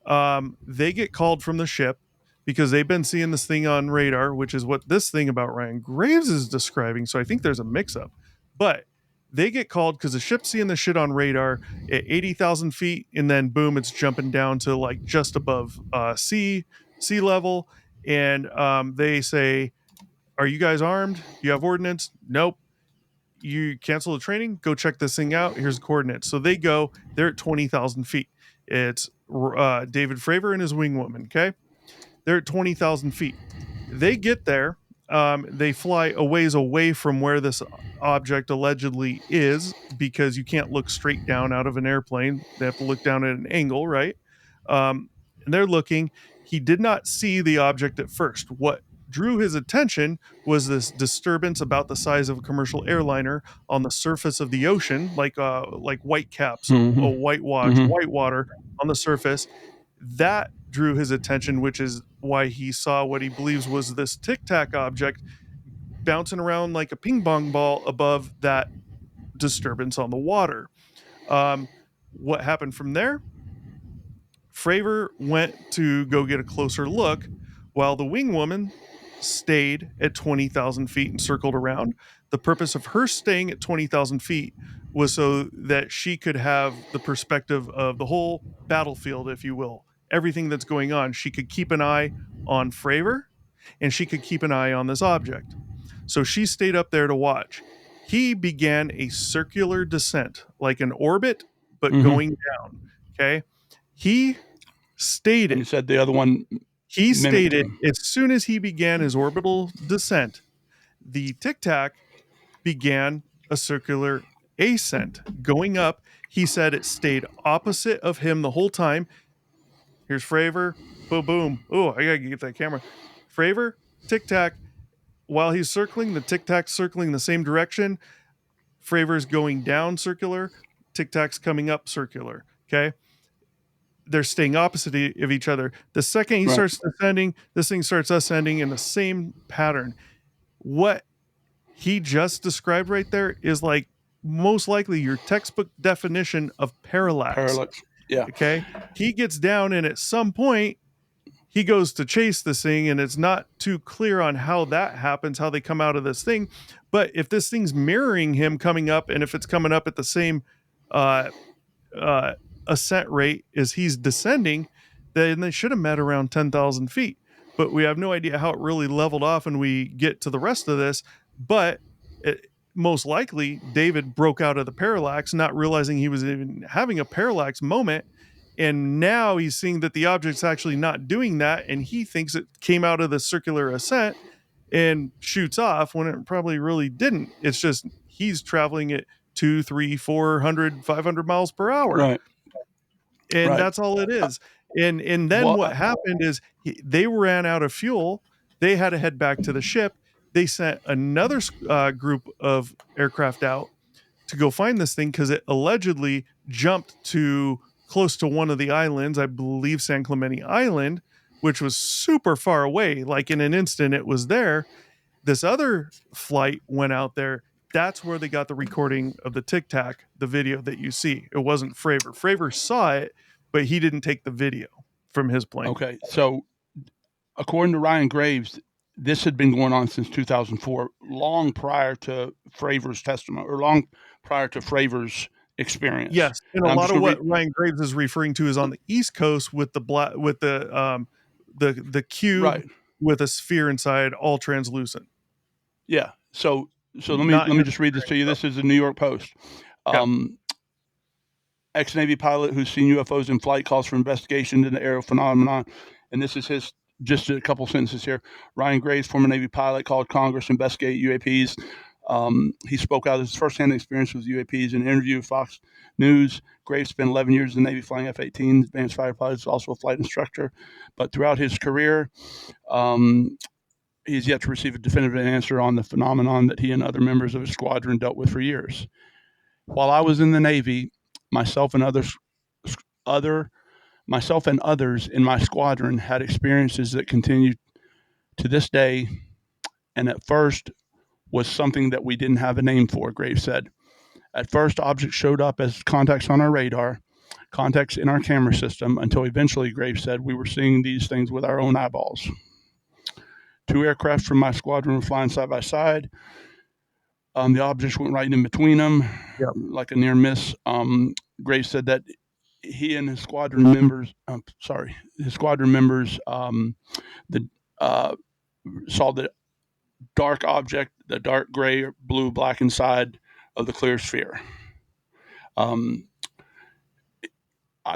[SPEAKER 2] They get called from the ship because they've been seeing this thing on radar, which is what this thing about Ryan Graves is describing. So I think there's a mix up. But they get called because the ship's seeing the shit on radar at 80,000 feet, and then boom, it's jumping down to like just above sea level. And they say, "Are you guys armed? Do you have ordnance?" Nope. You cancel the training, go check this thing out. Here's the coordinates. So they go, they're at 20,000 feet. It's David Fravor and his wing woman. Okay. They're at 20,000 feet. They get there. They fly a ways away from where this object allegedly is because you can't look straight down out of an airplane. They have to look down at an angle, right? And they're looking. He did not see the object at first. What drew his attention was this disturbance about the size of a commercial airliner on the surface of the ocean, like white caps, a
[SPEAKER 3] Mm-hmm.
[SPEAKER 2] whitewash,
[SPEAKER 3] Mm-hmm.
[SPEAKER 2] white water on the surface. That drew his attention, which is why he saw what he believes was this Tic Tac object bouncing around like a ping pong ball above that disturbance on the water. What happened from there? Fravor went to go get a closer look while the wing woman stayed at 20,000 feet and circled around. The purpose of her staying at 20,000 feet was so that she could have the perspective of the whole battlefield, if you will, everything that's going on. She could keep an eye on Fravor and she could keep an eye on this object. So she stayed up there to watch. He began a circular descent, like an orbit, but
[SPEAKER 3] Mm-hmm.
[SPEAKER 2] going down. Okay. He
[SPEAKER 3] And you
[SPEAKER 2] stated,
[SPEAKER 3] said the other one
[SPEAKER 2] he
[SPEAKER 3] mimicked
[SPEAKER 2] stated
[SPEAKER 3] him.
[SPEAKER 2] as soon as he began his orbital descent, the Tic Tac began a circular ascent going up. He said it stayed opposite of him the whole time. Here's Fravor. Boom, boom. Oh, I gotta get that camera. Fravor, Tic Tac. While he's circling, the Tic Tac's circling the same direction. Fravor's going down circular. Tic Tac's coming up circular. Okay. They're staying opposite of each other. The second he
[SPEAKER 3] Right.
[SPEAKER 2] starts descending, this thing starts ascending in the same pattern. What he just described right there is like most likely your textbook definition of parallax.
[SPEAKER 3] Parallax. Yeah.
[SPEAKER 2] Okay. He gets down, and at some point, he goes to chase this thing, and it's not too clear on how that happens, how they come out of this thing. But if this thing's mirroring him coming up, and if it's coming up at the same uh, ascent rate as he's descending, then they should have met around 10,000 feet. but we have no idea how it really leveled off when we get to the rest of this. But most likely, David broke out of the parallax, not realizing he was even having a parallax moment. And now he's seeing that the object's actually not doing that. And he thinks it came out of the circular ascent and shoots off when it probably really didn't. It's just he's traveling at 2, 3, 400, 500 miles per hour.
[SPEAKER 3] Right.
[SPEAKER 2] And
[SPEAKER 3] Right.
[SPEAKER 2] that's all it is. And then what happened is they ran out of fuel. They had to head back to the ship. They sent another group of aircraft out to go find this thing because it allegedly jumped to close to one of the islands, I believe San Clemente Island, which was super far away. Like in an instant, it was there. This other flight went out there. That's where they got the recording of the Tic Tac, the video that you see. It wasn't Fravor. Fravor saw it, but he didn't take the video from his plane.
[SPEAKER 3] Okay, so according to Ryan Graves, this had been going on since 2004, long prior to Fravor's testimony, or long prior to Fravor's experience.
[SPEAKER 2] Yes, and a lot of what Ryan Graves is referring to is on the East Coast with the cube
[SPEAKER 3] right.
[SPEAKER 2] with a sphere inside, all translucent.
[SPEAKER 3] Yeah. So let me just read this to you. This is the New York Post. Ex-Navy pilot who's seen UFOs in flight calls for investigation into the aerial phenomenon. And this is his, just a couple sentences here. Ryan Graves, former Navy pilot, called Congress to investigate UAPs. He spoke out of his firsthand experience with UAPs in an interview with Fox News. Graves spent 11 years in the Navy flying F-18 advanced fighter pilots, also a flight instructor. But throughout his career, he's yet to receive a definitive answer on the phenomenon that he and other members of his squadron dealt with for years. While I was in the Navy, myself and others in my squadron had experiences that continue to this day, and at first was something that we didn't have a name for, Graves said. At first, objects showed up as contacts on our radar, contacts in our camera system, until eventually, Graves said, we were seeing these things with our own eyeballs. 2 aircraft from my squadron were flying side by side. The objects went right in between them, like a near miss. Graves said that he and his squadron members, saw the dark object, the dark gray or blue black inside of the clear sphere. I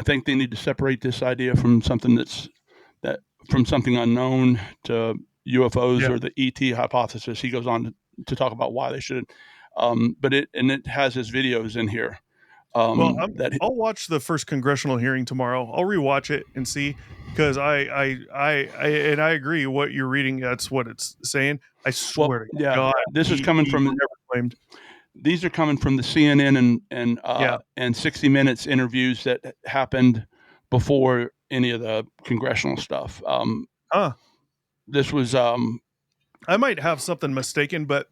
[SPEAKER 3] think they need to separate this idea from something from something unknown to UFOs or the ET hypothesis. He goes on to talk about why they should, but it has his videos in here.
[SPEAKER 2] I'll watch the first congressional hearing tomorrow. I'll rewatch it and see, because I agree what you're reading. That's what it's saying. I swear to God,
[SPEAKER 3] this is coming from.
[SPEAKER 2] Never claimed.
[SPEAKER 3] These are coming from the CNN and 60 Minutes interviews that happened before any of the congressional stuff. This was.
[SPEAKER 2] I might have something mistaken, but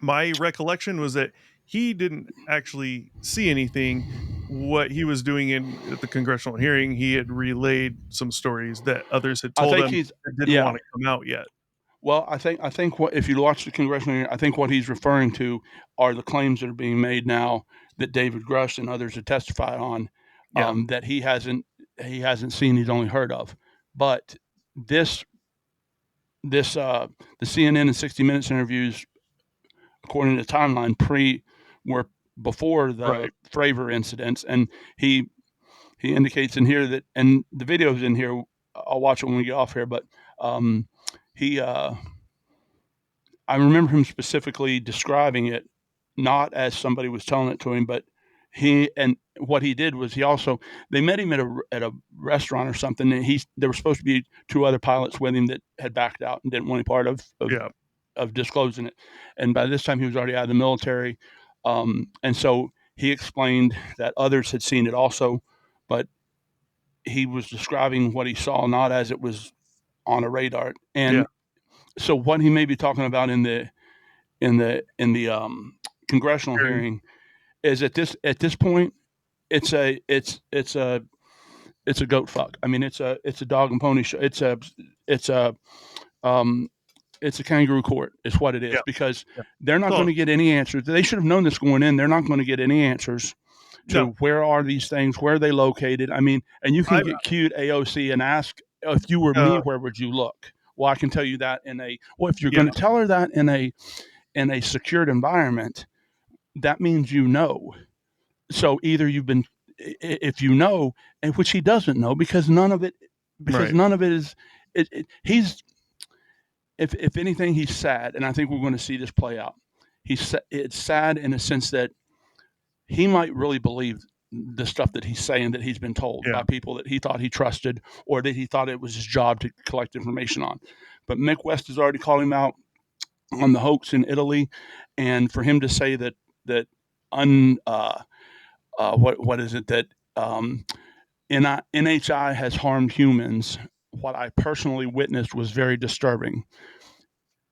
[SPEAKER 2] my recollection was that he didn't actually see anything. What he was doing at the congressional hearing, he had relayed some stories that others had told him that didn't want to come out yet.
[SPEAKER 3] Well, I think what, if you watch the congressional hearing, I think what he's referring to are the claims that are being made now that David Grush and others have testified on, that he hasn't seen, he's only heard of. But the CNN and 60 Minutes interviews, according to the timeline, were before the Fravor incidents, and he indicates in here that, and the video's in here. I'll watch it when we get off here, but I remember him specifically describing it not as somebody was telling it to him, but what he did was they met him at a restaurant or something, and there were supposed to be 2 other pilots with him that had backed out and didn't want any part of disclosing it. And by this time he was already out of the military. And so he explained that others had seen it also, but he was describing what he saw, not as it was on a radar. And so what he may be talking about in the congressional hearing is at this point, it's a goat fuck. I mean, it's a dog and pony show. It's a kangaroo court is what it is, because they're not going to get any answers. They should have known this going in. They're not going to get any answers to where are these things, where are they located. I mean, and you can get cute AOC and ask, if you were me, where would you look? Well, I can tell you that if you're
[SPEAKER 2] Yeah.
[SPEAKER 3] going to tell her that in a secured environment, that means you know. So either you've been, if you know, and which he doesn't know, because none of it
[SPEAKER 2] Right.
[SPEAKER 3] is. He's, if anything, he's sad, and I think we're going to see this play out. It's sad in a sense that he might really believe the stuff that he's saying, that he's been told
[SPEAKER 2] Yeah.
[SPEAKER 3] by people that he thought he trusted, or that he thought it was his job to collect information on. But Mick West has already called him out on the hoax in Italy, and for him to say that what is it that NHI has harmed humans, what I personally witnessed was very disturbing.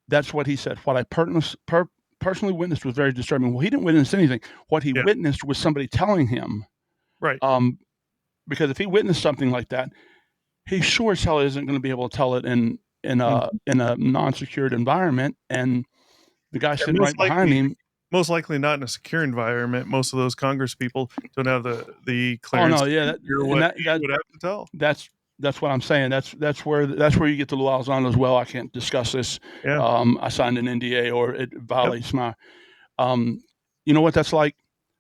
[SPEAKER 3] That's what he said. What I personally witnessed was very disturbing. Well, he didn't witness anything. What he
[SPEAKER 2] Yeah.
[SPEAKER 3] witnessed was somebody telling him.
[SPEAKER 2] Right.
[SPEAKER 3] Because if he witnessed something like that, he sure as hell isn't going to be able to tell it in
[SPEAKER 2] Mhm.
[SPEAKER 3] a non-secured environment. And the guy
[SPEAKER 2] And
[SPEAKER 3] sitting right behind him.
[SPEAKER 2] most likely not in a secure environment. Most of those Congress people don't have the
[SPEAKER 3] Oh
[SPEAKER 2] clearance
[SPEAKER 3] no,
[SPEAKER 2] to
[SPEAKER 3] yeah,
[SPEAKER 2] hear what he would have to tell.
[SPEAKER 3] that's what I'm saying. That's where you get the Lou Alzano as well. I can't discuss this.
[SPEAKER 2] Yeah.
[SPEAKER 3] I signed an NDA, or it
[SPEAKER 2] Yep.
[SPEAKER 3] violates my. You know what that's like?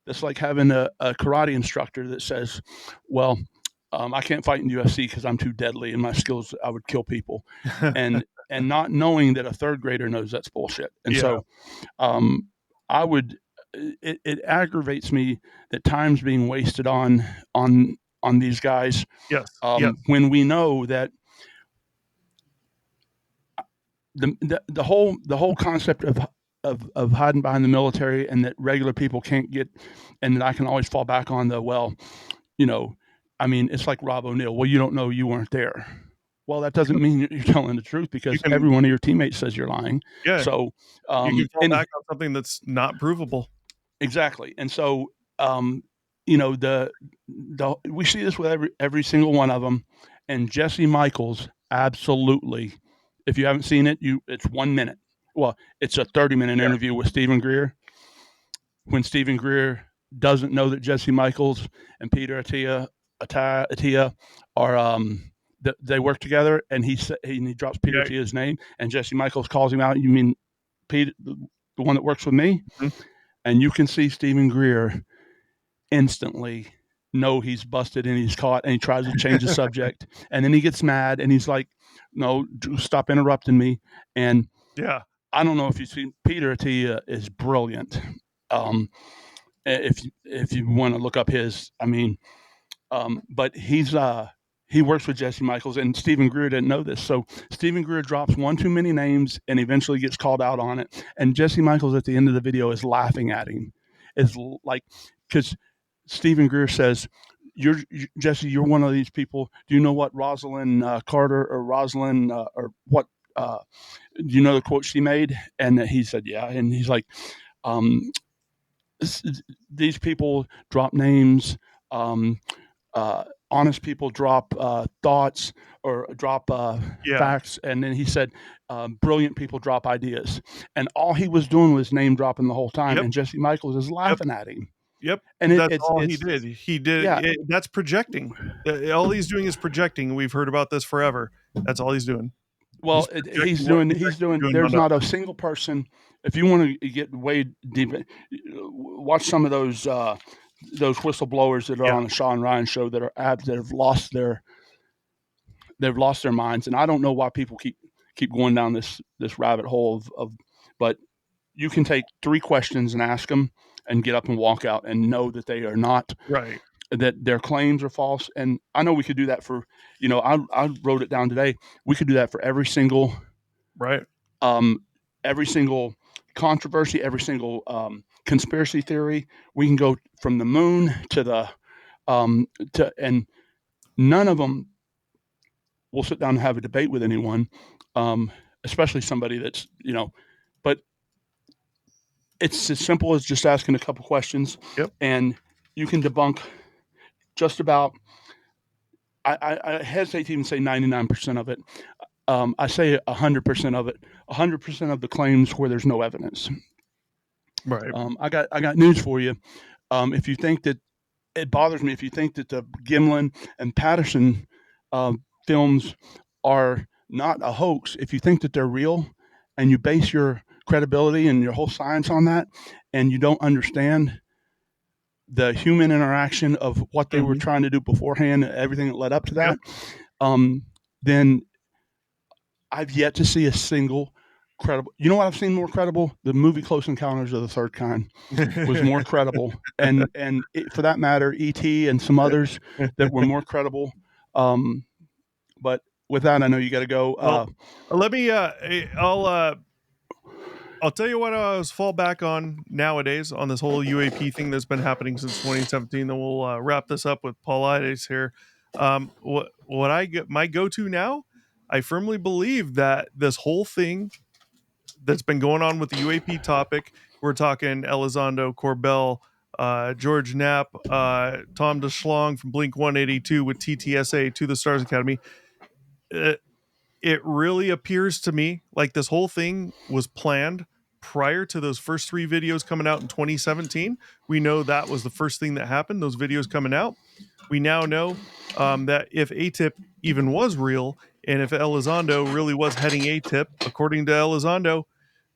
[SPEAKER 3] That's like having a karate instructor that says, "Well, I can't fight in the UFC because I'm too deadly and my skills, I would kill people," and not knowing that a third grader knows that's bullshit. And
[SPEAKER 2] Yeah.
[SPEAKER 3] so, I would. It aggravates me that time's being wasted on these guys,
[SPEAKER 2] Yes. Yes.
[SPEAKER 3] when we know that the whole concept of hiding behind the military, and that regular people can't get, and that I can always fall back on I mean, it's like Rob O'Neill. Well, you don't know, you weren't there. Well, that doesn't mean you're telling the truth,
[SPEAKER 2] You
[SPEAKER 3] because
[SPEAKER 2] can
[SPEAKER 3] every one of your teammates says you're lying.
[SPEAKER 2] Yeah.
[SPEAKER 3] So,
[SPEAKER 2] You can fall
[SPEAKER 3] and
[SPEAKER 2] back on something that's not provable.
[SPEAKER 3] exactly. And so, the we see this with every single one of them. And Jesse Michaels, absolutely. If you haven't seen it, it's 1 minute. Well, it's a 30-minute
[SPEAKER 2] Yeah.
[SPEAKER 3] interview with Stephen Greer. When Stephen Greer doesn't know that Jesse Michaels and Peter Attia are they work together, and he drops Peter
[SPEAKER 2] Yeah.
[SPEAKER 3] Attia's name, and Jesse Michaels calls him out. You mean Peter, the one that works with me?
[SPEAKER 2] Mhm.
[SPEAKER 3] And you can see Stephen Greer instantly know he's busted and he's caught, and he tries to change the subject, and then he gets mad and he's like, "No, stop interrupting me." And
[SPEAKER 2] Yeah.
[SPEAKER 3] I don't know if you've seen, Peter Attia is brilliant. If you want to look up his, I mean, but he works with Jesse Michaels, and Stephen Greer didn't know this. So Stephen Greer drops one too many names and eventually gets called out on it. And Jesse Michaels at the end of the video is laughing at him, because Stephen Greer says, Jesse, you're one of these people. Do you know what Rosalind Carter, or Rosalind, or what? Do you know the quote she made? And he said, yeah. And he's like, um, these people drop names. Honest people drop thoughts, or drop
[SPEAKER 2] Yeah.
[SPEAKER 3] facts. And then he said, brilliant people drop ideas. And all he was doing was name dropping the whole time.
[SPEAKER 2] Yep.
[SPEAKER 3] And Jesse Michaels is
[SPEAKER 2] Yep.
[SPEAKER 3] laughing at him.
[SPEAKER 2] Yep.
[SPEAKER 3] And
[SPEAKER 2] That's all he
[SPEAKER 3] it's
[SPEAKER 2] did. He did
[SPEAKER 3] yeah.
[SPEAKER 2] That's projecting. All he's doing is projecting. We've heard about this forever. That's all he's doing.
[SPEAKER 3] Well,
[SPEAKER 2] Projecting what
[SPEAKER 3] he's doing.
[SPEAKER 2] doing
[SPEAKER 3] There's
[SPEAKER 2] on
[SPEAKER 3] not
[SPEAKER 2] others.
[SPEAKER 3] a single person. If you want to get way deep, watch some of those whistleblowers that are
[SPEAKER 2] Yeah.
[SPEAKER 3] on the Sean Ryan show, that have lost their minds. And I don't know why people keep going down this rabbit hole of, but you can take 3 questions and ask them, and get up and walk out, and know that they are not,
[SPEAKER 2] Right.
[SPEAKER 3] that their claims are false. And I know we could do that for, I wrote it down today. We could do that for every single
[SPEAKER 2] Right.
[SPEAKER 3] every single controversy, every single conspiracy theory. We can go from the moon to and none of them will sit down and have a debate with anyone, especially somebody that's, but it's as simple as just asking a couple questions.
[SPEAKER 2] Yep.
[SPEAKER 3] And you can debunk just about, I hesitate to even say 99% of it. I say 100% of it. 100% of the claims where there's no evidence.
[SPEAKER 2] Right.
[SPEAKER 3] I got news for you. If you think that, it bothers me if you think that the Gimlin and Patterson films are not a hoax, if you think that they're real and you base your credibility and your whole science on that, and you don't understand the human interaction of what they were
[SPEAKER 2] Mhm.
[SPEAKER 3] trying to do beforehand, everything that led up to
[SPEAKER 2] Yep.
[SPEAKER 3] that, then I've yet to see a single credible. You know what I've seen more credible? The movie Close Encounters of the Third Kind was more credible, and for that matter, E.T. and some others that were more credible. Um, but with that, I know you got to go.
[SPEAKER 2] Well, let me. I'll tell you what I was fall back on nowadays on this whole UAP thing that's been happening since 2017. Then we'll wrap this up with Paulides here. What I get my go to now. I firmly believe that this whole thing that's been going on with the UAP topic. We're talking Elizondo, Corbell, George Knapp, Tom DeShlong from Blink 182 with TTSA to the Stars Academy. Uh, it really appears to me like this whole thing was planned prior to those first three videos coming out in 2017. We know that was the first thing that happened, those videos coming out. We now know that if ATIP even was real and if Elizondo really was heading ATIP, according to Elizondo,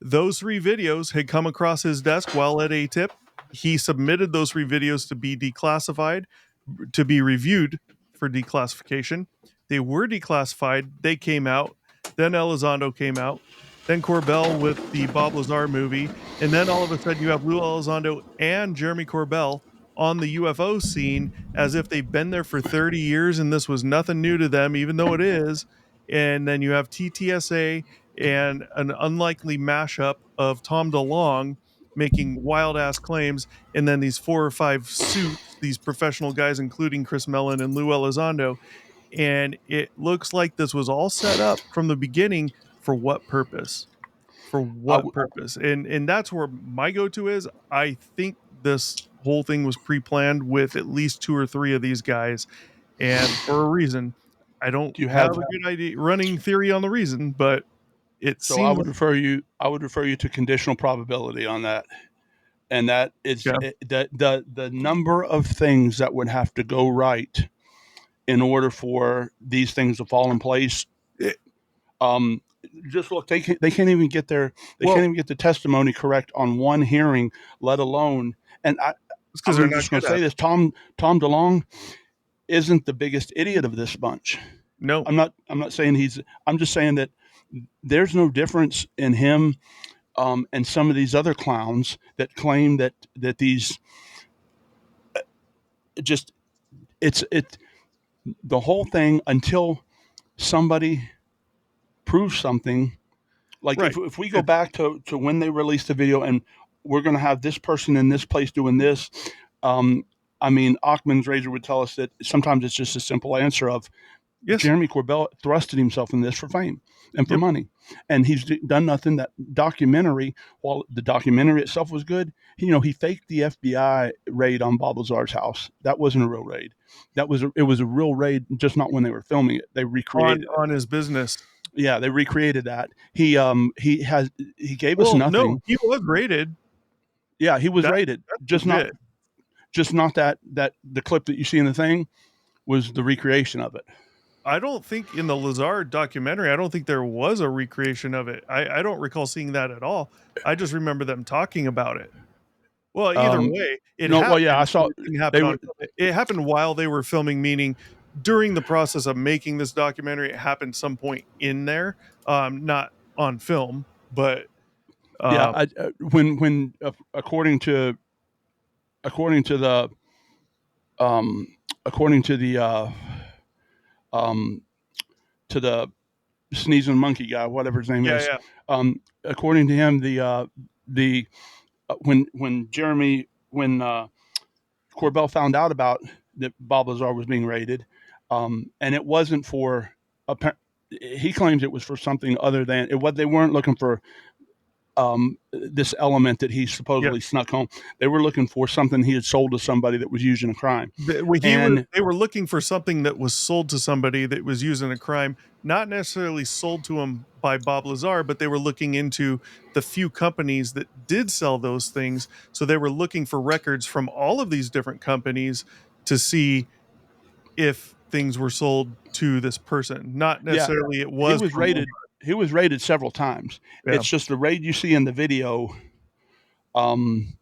[SPEAKER 2] those three videos had come across his desk while at ATIP. He submitted those three videos to be declassified, to be reviewed for declassification. They were declassified. They came out. Then Elizondo came out. Then Corbell with the Bob Lazar movie. And then all of a sudden you have Lou Elizondo and Jeremy Corbell on the UFO scene as if they've been there for 30 years and this was nothing new to them, even though it is. And then you have TTSA and an unlikely mashup of Tom DeLonge making wild ass claims, and then these four or five suits, these professional guys, including Chris Mellon and Lou Elizondo. And it looks like this was all set up from the beginning for what purpose? For
[SPEAKER 3] I
[SPEAKER 2] what purpose? And that's where my go-to is. I think this whole thing was pre-planned with at least two or three of these guys, and for a reason. I don't
[SPEAKER 3] do you
[SPEAKER 2] have
[SPEAKER 3] have?
[SPEAKER 2] a good idea running theory on the reason, but it
[SPEAKER 3] So I
[SPEAKER 2] seems
[SPEAKER 3] would refer you. I would refer you to conditional probability on that, and that is
[SPEAKER 2] yeah.
[SPEAKER 3] the number of things that would have to go right in order for these things to fall in place.
[SPEAKER 2] It,
[SPEAKER 3] Um, just look, they can't even get they can't
[SPEAKER 2] well,
[SPEAKER 3] even get the testimony correct on one hearing, let alone. And
[SPEAKER 2] it's because they're
[SPEAKER 3] I'm
[SPEAKER 2] not
[SPEAKER 3] just going
[SPEAKER 2] good
[SPEAKER 3] to
[SPEAKER 2] at
[SPEAKER 3] say
[SPEAKER 2] it.
[SPEAKER 3] this: Tom DeLonge isn't the biggest idiot of this bunch.
[SPEAKER 2] No,
[SPEAKER 3] I'm not saying he's. I'm just saying that there's no difference in him and some of these other clowns that claim that these just it the whole thing until somebody proves something. Like
[SPEAKER 2] right.
[SPEAKER 3] if we go back to when they released the video and we're going to have this person in this place doing this, um, I mean, Achman's razor would tell us that sometimes it's just a simple answer of
[SPEAKER 2] Yes.
[SPEAKER 3] Jeremy Corbell thrusted himself in this for fame and for
[SPEAKER 2] Yep.
[SPEAKER 3] money, and he's done nothing. That documentary, while the documentary itself was good, he faked the FBI raid on Bob Lazar's house. That wasn't a real raid. It was a real raid, just not when they were filming it. They recreated it.
[SPEAKER 2] On his business.
[SPEAKER 3] Yeah, they recreated that. He gave us
[SPEAKER 2] Well, no,
[SPEAKER 3] nothing.
[SPEAKER 2] he was rated.
[SPEAKER 3] Yeah, he was
[SPEAKER 2] That
[SPEAKER 3] rated,
[SPEAKER 2] that's legit.
[SPEAKER 3] just not that the clip that you see in the thing was the recreation of it.
[SPEAKER 2] I don't think in the Lazard documentary, I don't think there was a recreation of it. I don't recall seeing that at all. I just remember them talking about it. Well, either
[SPEAKER 3] Um,
[SPEAKER 2] way, it
[SPEAKER 3] no, well, yeah, I
[SPEAKER 2] happened.
[SPEAKER 3] saw
[SPEAKER 2] It didn't
[SPEAKER 3] they
[SPEAKER 2] happen
[SPEAKER 3] were.
[SPEAKER 2] on. It happened while they were filming, meaning during the process of making this documentary. It happened some point in there, not on film, but
[SPEAKER 3] Yeah,
[SPEAKER 2] um,
[SPEAKER 3] when according to the um, according um, to the sneezing monkey guy, whatever his name
[SPEAKER 2] yeah,
[SPEAKER 3] is,
[SPEAKER 2] yeah,
[SPEAKER 3] according to him, the when Corbell found out about that Bob Lazar was being raided, and it wasn't for. He claims it was for something other than it. What they weren't looking for this element that he
[SPEAKER 2] yeah.
[SPEAKER 3] supposedly snuck home. They were looking for something he had sold to somebody that was used in a crime.
[SPEAKER 2] When he was,
[SPEAKER 3] And
[SPEAKER 2] they were looking for something that was sold to somebody that was used in a crime, not necessarily sold to him by Bob Lazar, but they were looking into the few companies that did sell those things. So they were looking for records from all of these different companies to see if things were sold to this person, not
[SPEAKER 3] Yeah,
[SPEAKER 2] necessarily it
[SPEAKER 3] he
[SPEAKER 2] was
[SPEAKER 3] was
[SPEAKER 2] from
[SPEAKER 3] raided. He was raided several times.
[SPEAKER 2] yeah.
[SPEAKER 3] It's just the raid you see in the video um,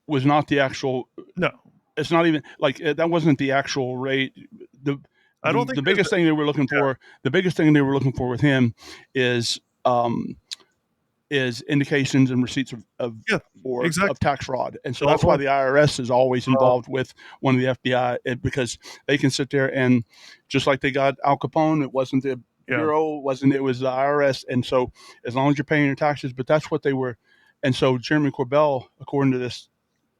[SPEAKER 3] was not the actual.
[SPEAKER 2] No,
[SPEAKER 3] It's not even like that wasn't the actual raid. The
[SPEAKER 2] I don't
[SPEAKER 3] the
[SPEAKER 2] think there's
[SPEAKER 3] biggest thing they were looking
[SPEAKER 2] yeah.
[SPEAKER 3] for. The biggest thing they were looking for with him is um, is indications and receipts
[SPEAKER 2] Yeah,
[SPEAKER 3] of
[SPEAKER 2] exactly.
[SPEAKER 3] tax fraud, and so
[SPEAKER 2] All
[SPEAKER 3] that's why
[SPEAKER 2] going
[SPEAKER 3] the IRS is always
[SPEAKER 2] uh,
[SPEAKER 3] involved with one of the FBI because they can sit there and just like they got Al Capone, it wasn't the
[SPEAKER 2] yeah.
[SPEAKER 3] bureau, it was the IRS, and so as long as you're paying your taxes, but that's what they were, and so Jeremy Corbell, according to this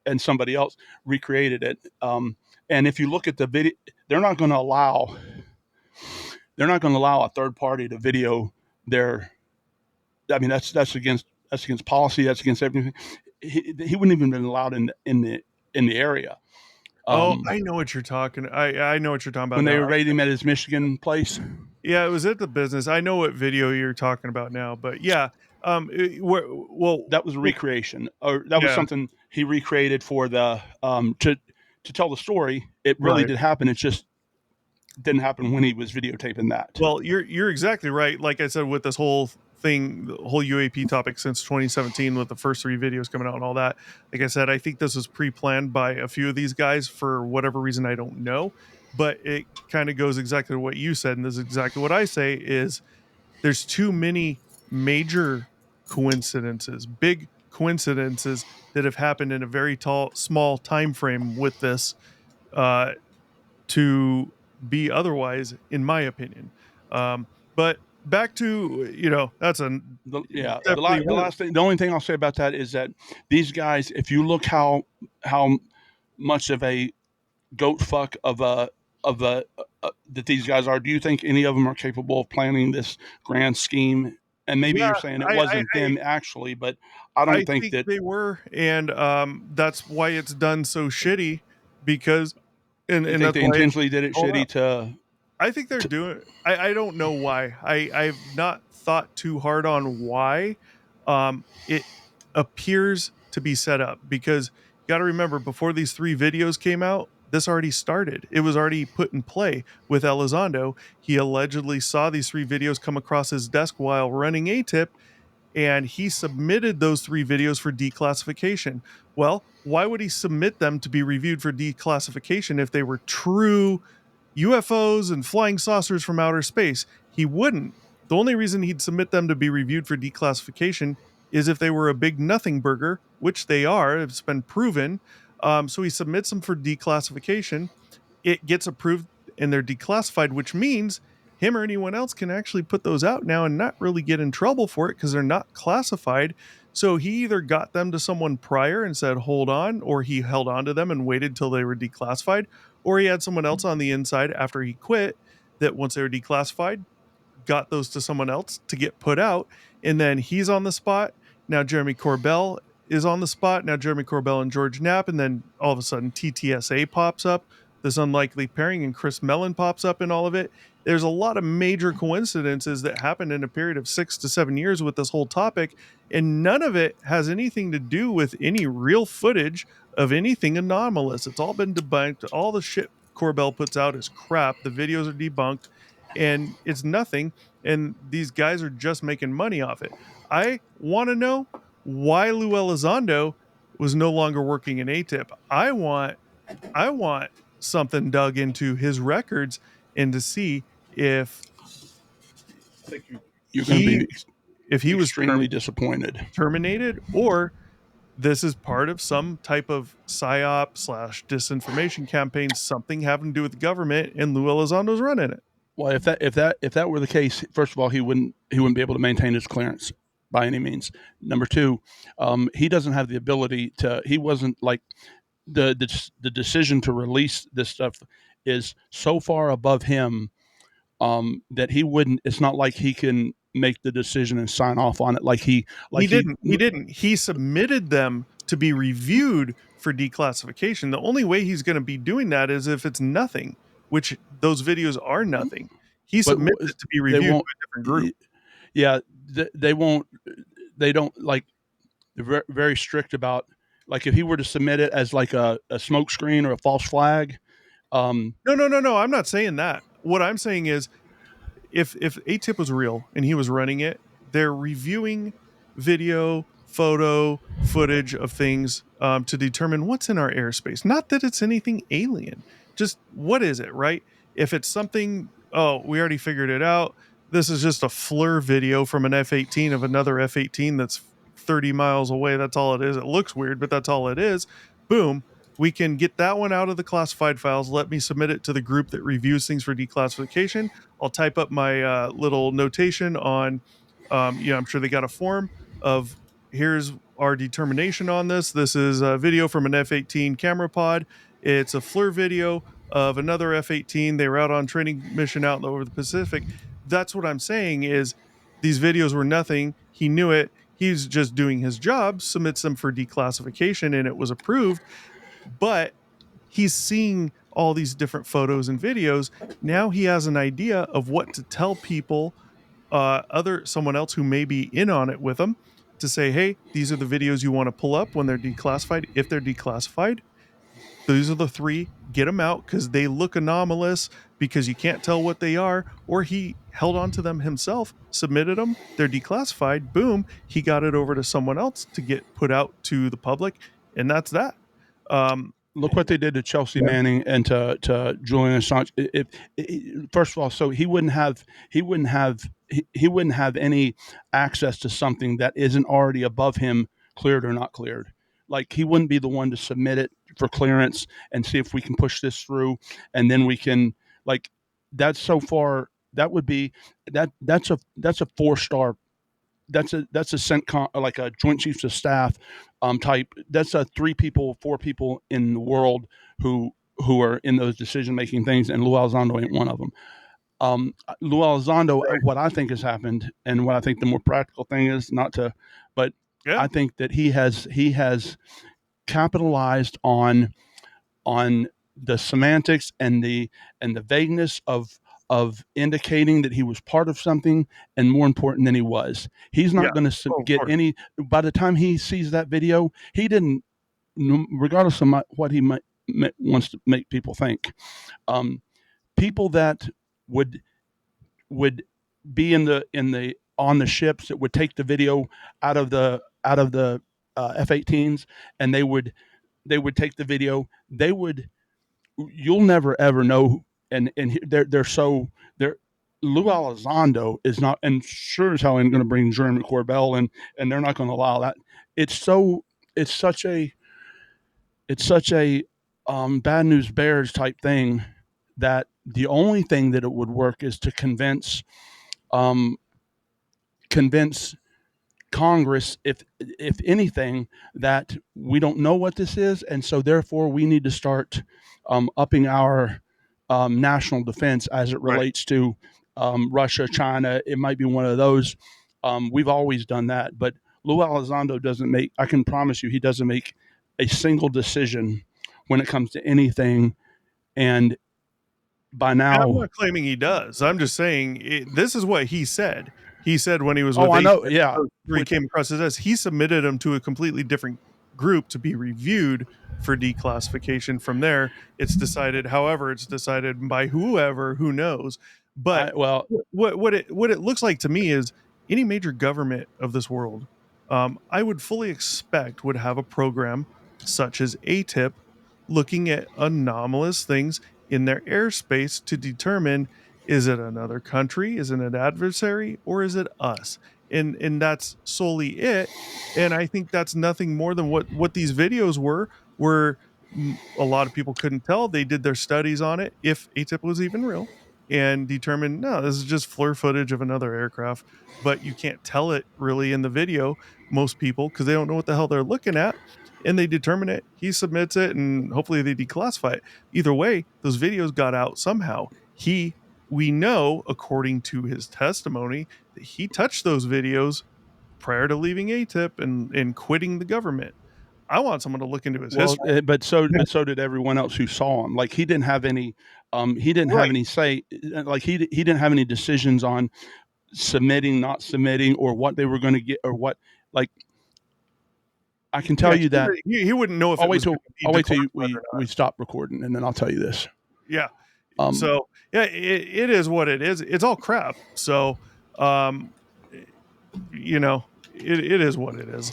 [SPEAKER 3] and somebody else, recreated it. And if you look at the video, they're not going to allow a third party to video their. I mean, that's against policy. That's against everything. He wouldn't even been allowed in the area
[SPEAKER 2] Oh,
[SPEAKER 3] um,
[SPEAKER 2] I know what you're talking I know what you're talking about
[SPEAKER 3] when they
[SPEAKER 2] now.
[SPEAKER 3] were raiding him at his Michigan place.
[SPEAKER 2] Yeah, it was at the business. I know what video you're talking about now, but yeah, well,
[SPEAKER 3] That was a recreation, or that was
[SPEAKER 2] yeah,
[SPEAKER 3] something he recreated for the to tell the story. It really
[SPEAKER 2] right.
[SPEAKER 3] did happen. It just didn't happen when he was videotaping that.
[SPEAKER 2] Well, you're exactly right. Like I said, with this whole thing, the whole UAP topic since 2017, with the first 3 videos coming out and all that. Like I said, I think this was pre-planned by a few of these guys for whatever reason I don't know, but it kind of goes exactly to what you said, and this is exactly what I say is there's too many major coincidences, big coincidences that have happened in a very small time frame with this uh, to be otherwise, in my opinion. But back to that's a definitely
[SPEAKER 3] The last thing, the only thing I'll say about that is that these guys, if you look how much of a goat fuck of a that these guys are, do you think any of them are capable of planning this grand scheme? And maybe
[SPEAKER 2] yeah.
[SPEAKER 3] you're saying it
[SPEAKER 2] I I
[SPEAKER 3] wasn't
[SPEAKER 2] I,
[SPEAKER 3] them actually, but I don't
[SPEAKER 2] I
[SPEAKER 3] think
[SPEAKER 2] think
[SPEAKER 3] that.
[SPEAKER 2] they were, and that's why it's done so shitty because
[SPEAKER 3] You
[SPEAKER 2] and
[SPEAKER 3] think
[SPEAKER 2] that's
[SPEAKER 3] they
[SPEAKER 2] why it's
[SPEAKER 3] intentionally did it
[SPEAKER 2] called
[SPEAKER 3] shitty
[SPEAKER 2] out.
[SPEAKER 3] to?
[SPEAKER 2] I think they're doing. I don't know why. I've not thought too hard on why. It appears to be set up because you got to remember before these 3 videos came out, this already started. It was already put in play with Elizondo. He allegedly saw these 3 videos come across his desk while running ATIP, and he submitted those 3 videos for declassification. Well, why would he submit them to be reviewed for declassification if they were true UFOs and flying saucers from outer space? He wouldn't. The only reason he'd submit them to be reviewed for declassification is if they were a big nothing burger, which they are. It's been proven. So he submits them for declassification. It gets approved and they're declassified, which means him or anyone else can actually put those out now and not really get in trouble for it because they're not classified. So he either got them to someone prior and said, hold on, or he held on to them and waited till they were declassified, or he had someone else on the inside after he quit that once they were declassified, got those to someone else to get put out, and then he's on the spot. Now Jeremy Corbell is on the spot. Now Jeremy Corbell and George Knapp, and then all of a sudden TTSA pops up, this unlikely pairing, and Chris Mellon pops up in all of it. There's a lot of major coincidences that happened in a period of 6 to 7 years with this whole topic, and none of it has anything to do with any real footage of anything anomalous. It's all been debunked. All the shit Corbell puts out is crap. The videos are debunked, and it's nothing, and these guys are just making money off it. I want to know why Lou Elizondo was no longer working in ATIP. I want something dug into his records and to see if
[SPEAKER 3] I think you're going to
[SPEAKER 2] he
[SPEAKER 3] be
[SPEAKER 2] if he was
[SPEAKER 3] extremely disappointed.
[SPEAKER 2] terminated, or this is part of some type of psyop slash disinformation campaign, something having to do with the government, and Lou Elizondo's running it.
[SPEAKER 3] Well, if that were the case, first of all, he wouldn't be able to maintain his clearance by any means. Number two, he doesn't have the ability to. He wasn't like the decision to release this stuff is so far above him that he wouldn't. It's not like he can make the decision and sign off on it
[SPEAKER 2] He didn't. He didn't. He submitted them to be reviewed for declassification. The only way he's going to be doing that is if it's nothing, which those videos are nothing. He
[SPEAKER 3] but
[SPEAKER 2] submitted it to be
[SPEAKER 3] they
[SPEAKER 2] reviewed by
[SPEAKER 3] won't.
[SPEAKER 2] a different group.
[SPEAKER 3] Yeah, they won't. They don't like. They're very strict about like if he were to submit it as like a smoke screen or a false flag,
[SPEAKER 2] No. I'm not saying that. What I'm saying is, if ATIP was real and he was running it, they're reviewing video, photo, footage of things to determine what's in our airspace. Not that it's anything alien, just what is it, right? If it's something, oh, we already figured it out. This is just a FLIR video from an F-18 of another F-18 that's 30 miles away. That's all it is. It looks weird, but that's all it is. Boom. We can get that one out of the classified files. Let me submit it to the group that reviews things for declassification. I'll type up my little notation on, I'm sure they got a form of, here's our determination on this. This is a video from an F-18 camera pod. It's a FLIR video of another F-18. They were out on training mission out over the Pacific. That's what I'm saying is these videos were nothing. He knew it. He's just doing his job, submits them for declassification, and it was approved. But he's seeing all these different photos and videos. Now he has an idea of what to tell people, someone else who may be in on it with him, to say, hey, these are the videos you want to pull up when they're declassified. If they're declassified, these are the 3. Get them out because they look anomalous, because you can't tell what they are. Or he held on to them himself, submitted them, they're declassified. Boom, he got it over to someone else to get put out to the public, and that's that.
[SPEAKER 3] Look what they did to Chelsea Manning and to Julian Assange. First of all, so he wouldn't have any access to something that isn't already above him, cleared or not cleared. Like, he wouldn't be the one to submit it for clearance and see if we can push this through, and then we can, like, that's so far, that would be that's a 4-star, that's a like a Joint Chiefs of Staff type. That's a 4 people in the world who are in those decision making things, and Lou Elizondo ain't one of them. Lou Elizondo, what I think has happened, and what I think the more practical thing is, not to, but
[SPEAKER 2] Yeah.
[SPEAKER 3] I think that he has capitalized on the semantics and the vagueness of indicating that he was part of something, and more important than he was. He's not going to get any. By the time he sees that video, he didn't, regardless of what he wants to make people think. People that would be in the on the ships that would take the video out of the F-18s, and they would take the video. You'll never ever know, and they're so they're. Lou Elizondo is not, and sure as hell ain't going to bring Jeremy Corbell, and they're not going to allow that. It's such a bad news bears type thing, that the only thing that it would work is to convince Congress, if anything, that we don't know what this is, and so therefore we need to start upping our national defense as it relates to Russia, China. It might be one of those. We've always done that, but Lou Elizondo doesn't make. I can promise you, he doesn't make a single decision when it comes to anything. And by now,
[SPEAKER 2] I'm not claiming he does. I'm just saying this is what he said. He said when he was with
[SPEAKER 3] I know, yeah,
[SPEAKER 2] he came across his desk, he submitted them to a completely different group to be reviewed for declassification. From there, it's decided by whoever, who knows. But what it looks like to me is any major government of this world, I would fully expect would have a program such as ATIP, looking at anomalous things in their airspace to determine, is it another country, is it an adversary, or is it us? And that's solely it. And I think that's nothing more than what these videos were, where a lot of people couldn't tell. They did their studies on it, if ATIP was even real, and determined, no, this is just FLIR footage of another aircraft. But you can't tell it really in the video, most people, because they don't know what the hell they're looking at. And they determine it, he submits it, and hopefully they declassify it. Either way, those videos got out somehow. We know, according to his testimony, that he touched those videos prior to leaving ATIP and quitting the government. I want someone to look into his history.
[SPEAKER 3] But so did everyone else who saw him. Like, he didn't have any have any say. Like, he didn't have any decisions on submitting, not submitting, or what they were going to get, or what. Like, I can tell you that
[SPEAKER 2] he wouldn't know if
[SPEAKER 3] I'll wait till we stop recording, and then I'll tell you this.
[SPEAKER 2] Yeah.
[SPEAKER 3] Um,
[SPEAKER 2] So yeah, it is what it is. It's all crap. So, um, you know, it is what it is.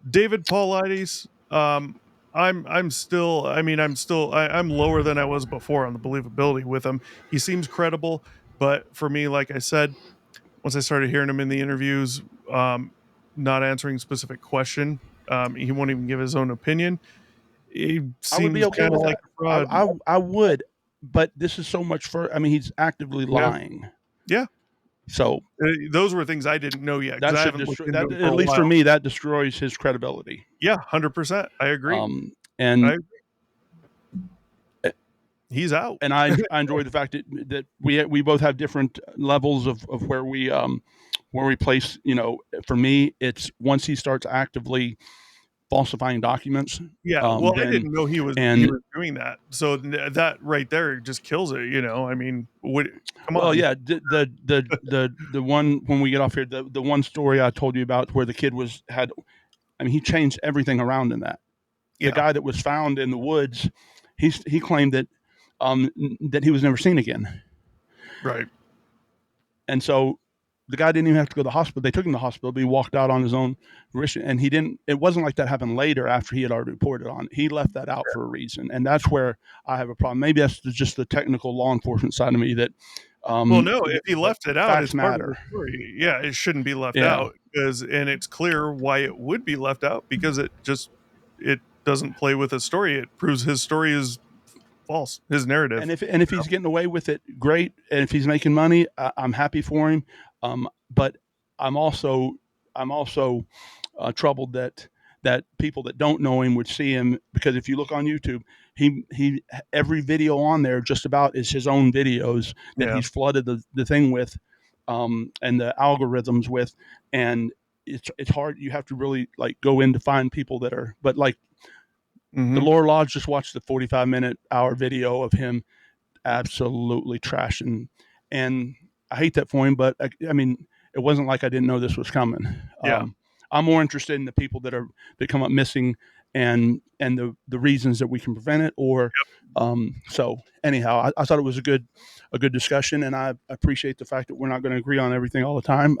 [SPEAKER 2] David Paulides, I'm still, I mean, I'm lower than I was before on the believability with him. He seems credible, but for me, like I said, once I started hearing him in the interviews, not answering specific question, he won't even give his own opinion. He
[SPEAKER 3] I would be
[SPEAKER 2] seems
[SPEAKER 3] okay
[SPEAKER 2] kind of
[SPEAKER 3] with
[SPEAKER 2] like
[SPEAKER 3] that.
[SPEAKER 2] a fraud.
[SPEAKER 3] I would, but this is so much for. I mean, he's actively
[SPEAKER 2] Yeah,
[SPEAKER 3] lying.
[SPEAKER 2] yeah.
[SPEAKER 3] So
[SPEAKER 2] Those were things I didn't know yet because
[SPEAKER 3] that
[SPEAKER 2] I
[SPEAKER 3] should
[SPEAKER 2] haven't looked
[SPEAKER 3] destroy
[SPEAKER 2] into
[SPEAKER 3] that.
[SPEAKER 2] him for
[SPEAKER 3] At
[SPEAKER 2] a
[SPEAKER 3] least for
[SPEAKER 2] while.
[SPEAKER 3] me, that destroys his credibility.
[SPEAKER 2] Yeah, 100%. I agree.
[SPEAKER 3] And
[SPEAKER 2] I He's out.
[SPEAKER 3] I enjoy the fact that we both have different levels of where we place. You know, for me, it's once he starts actively falsifying documents,
[SPEAKER 2] Yeah, well, I
[SPEAKER 3] then
[SPEAKER 2] didn't know he
[SPEAKER 3] and
[SPEAKER 2] was doing that. So that right there just kills it, you know? I mean, what come
[SPEAKER 3] well,
[SPEAKER 2] on.
[SPEAKER 3] yeah, the one when we get off here, the one story I told you about where the kid had, I mean, he changed everything around in that. The
[SPEAKER 2] Yeah,
[SPEAKER 3] guy that was found in the woods, he claimed that he was never seen again,
[SPEAKER 2] right.
[SPEAKER 3] and so the guy didn't even have to go to the hospital. They took him to the hospital, but he walked out on his own volition, and he didn't. It wasn't like that happened later after he had already reported on it. He left that out for a reason, and that's where I have a problem. Maybe that's just the technical law enforcement side of me that.
[SPEAKER 2] Well, no, if he
[SPEAKER 3] But
[SPEAKER 2] left it out,
[SPEAKER 3] facts
[SPEAKER 2] it's part of the
[SPEAKER 3] matter.
[SPEAKER 2] story. Yeah, it shouldn't be left
[SPEAKER 3] Yeah.
[SPEAKER 2] out and it's clear why it would be left out because it doesn't play with his story. It proves his story is false, his narrative.
[SPEAKER 3] And if he's getting away with it, great. And if he's making money, I'm happy for him. But I'm also troubled that people that don't know him would see him, because if you look on YouTube, he every video on there just about is his own videos that
[SPEAKER 2] Yeah.
[SPEAKER 3] he's flooded the thing with, and the algorithms with, and it's hard. You have to really like go in to find people that are, but like the
[SPEAKER 2] Mhm.
[SPEAKER 3] Lower Lodge just watched the 45-minute hour video of him absolutely trashing, and I hate that for him. But I mean, it wasn't like I didn't know this was coming.
[SPEAKER 2] Yeah.
[SPEAKER 3] I'm more interested in the people that come up missing, and the reasons that we can prevent it. Or so anyhow, I thought it was a good discussion, and I appreciate the fact that we're not going to agree on everything all the time.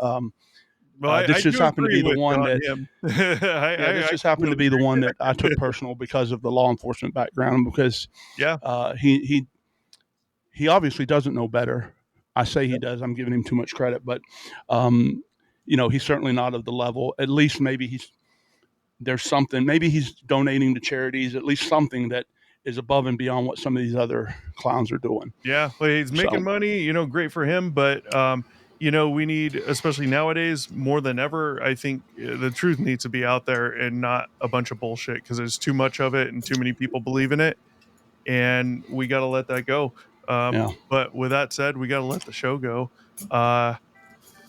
[SPEAKER 2] Well,
[SPEAKER 3] This
[SPEAKER 2] I
[SPEAKER 3] just
[SPEAKER 2] do
[SPEAKER 3] happened to
[SPEAKER 2] agree
[SPEAKER 3] be the
[SPEAKER 2] with you
[SPEAKER 3] one
[SPEAKER 2] on
[SPEAKER 3] that
[SPEAKER 2] him.
[SPEAKER 3] yeah, this
[SPEAKER 2] I
[SPEAKER 3] just happened to
[SPEAKER 2] completely
[SPEAKER 3] be the one
[SPEAKER 2] agree.
[SPEAKER 3] that I took personal because of the law enforcement background, because
[SPEAKER 2] Yeah.
[SPEAKER 3] he obviously doesn't know better. I say he does. I'm giving him too much credit, but he's certainly not of the level. At least maybe there's something. Maybe he's donating to charities. At least something that is above and beyond what some of these other clowns are doing.
[SPEAKER 2] Yeah, well, he's
[SPEAKER 3] So
[SPEAKER 2] making money, great for him, but we need, especially nowadays more than ever, I think the truth needs to be out there and not a bunch of bullshit because there's too much of it and too many people believe in it, and we got to let that go.
[SPEAKER 3] yeah,
[SPEAKER 2] But with that said, we got to let the show go. Uh,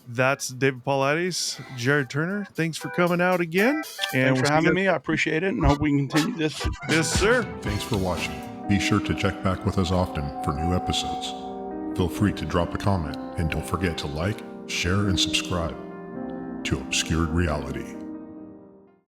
[SPEAKER 2] that's David Paulides, Jared Turner. Thanks for coming out again, and
[SPEAKER 3] thanks
[SPEAKER 2] we'll
[SPEAKER 3] for
[SPEAKER 2] see you
[SPEAKER 3] having
[SPEAKER 2] guys.
[SPEAKER 3] me. I appreciate it, and I hope we can continue this.
[SPEAKER 2] Yes, sir.
[SPEAKER 1] Thanks for watching. Be sure to check back with us often for new episodes. Feel free to drop a comment, and don't forget to like, share, and subscribe to Obscured Reality.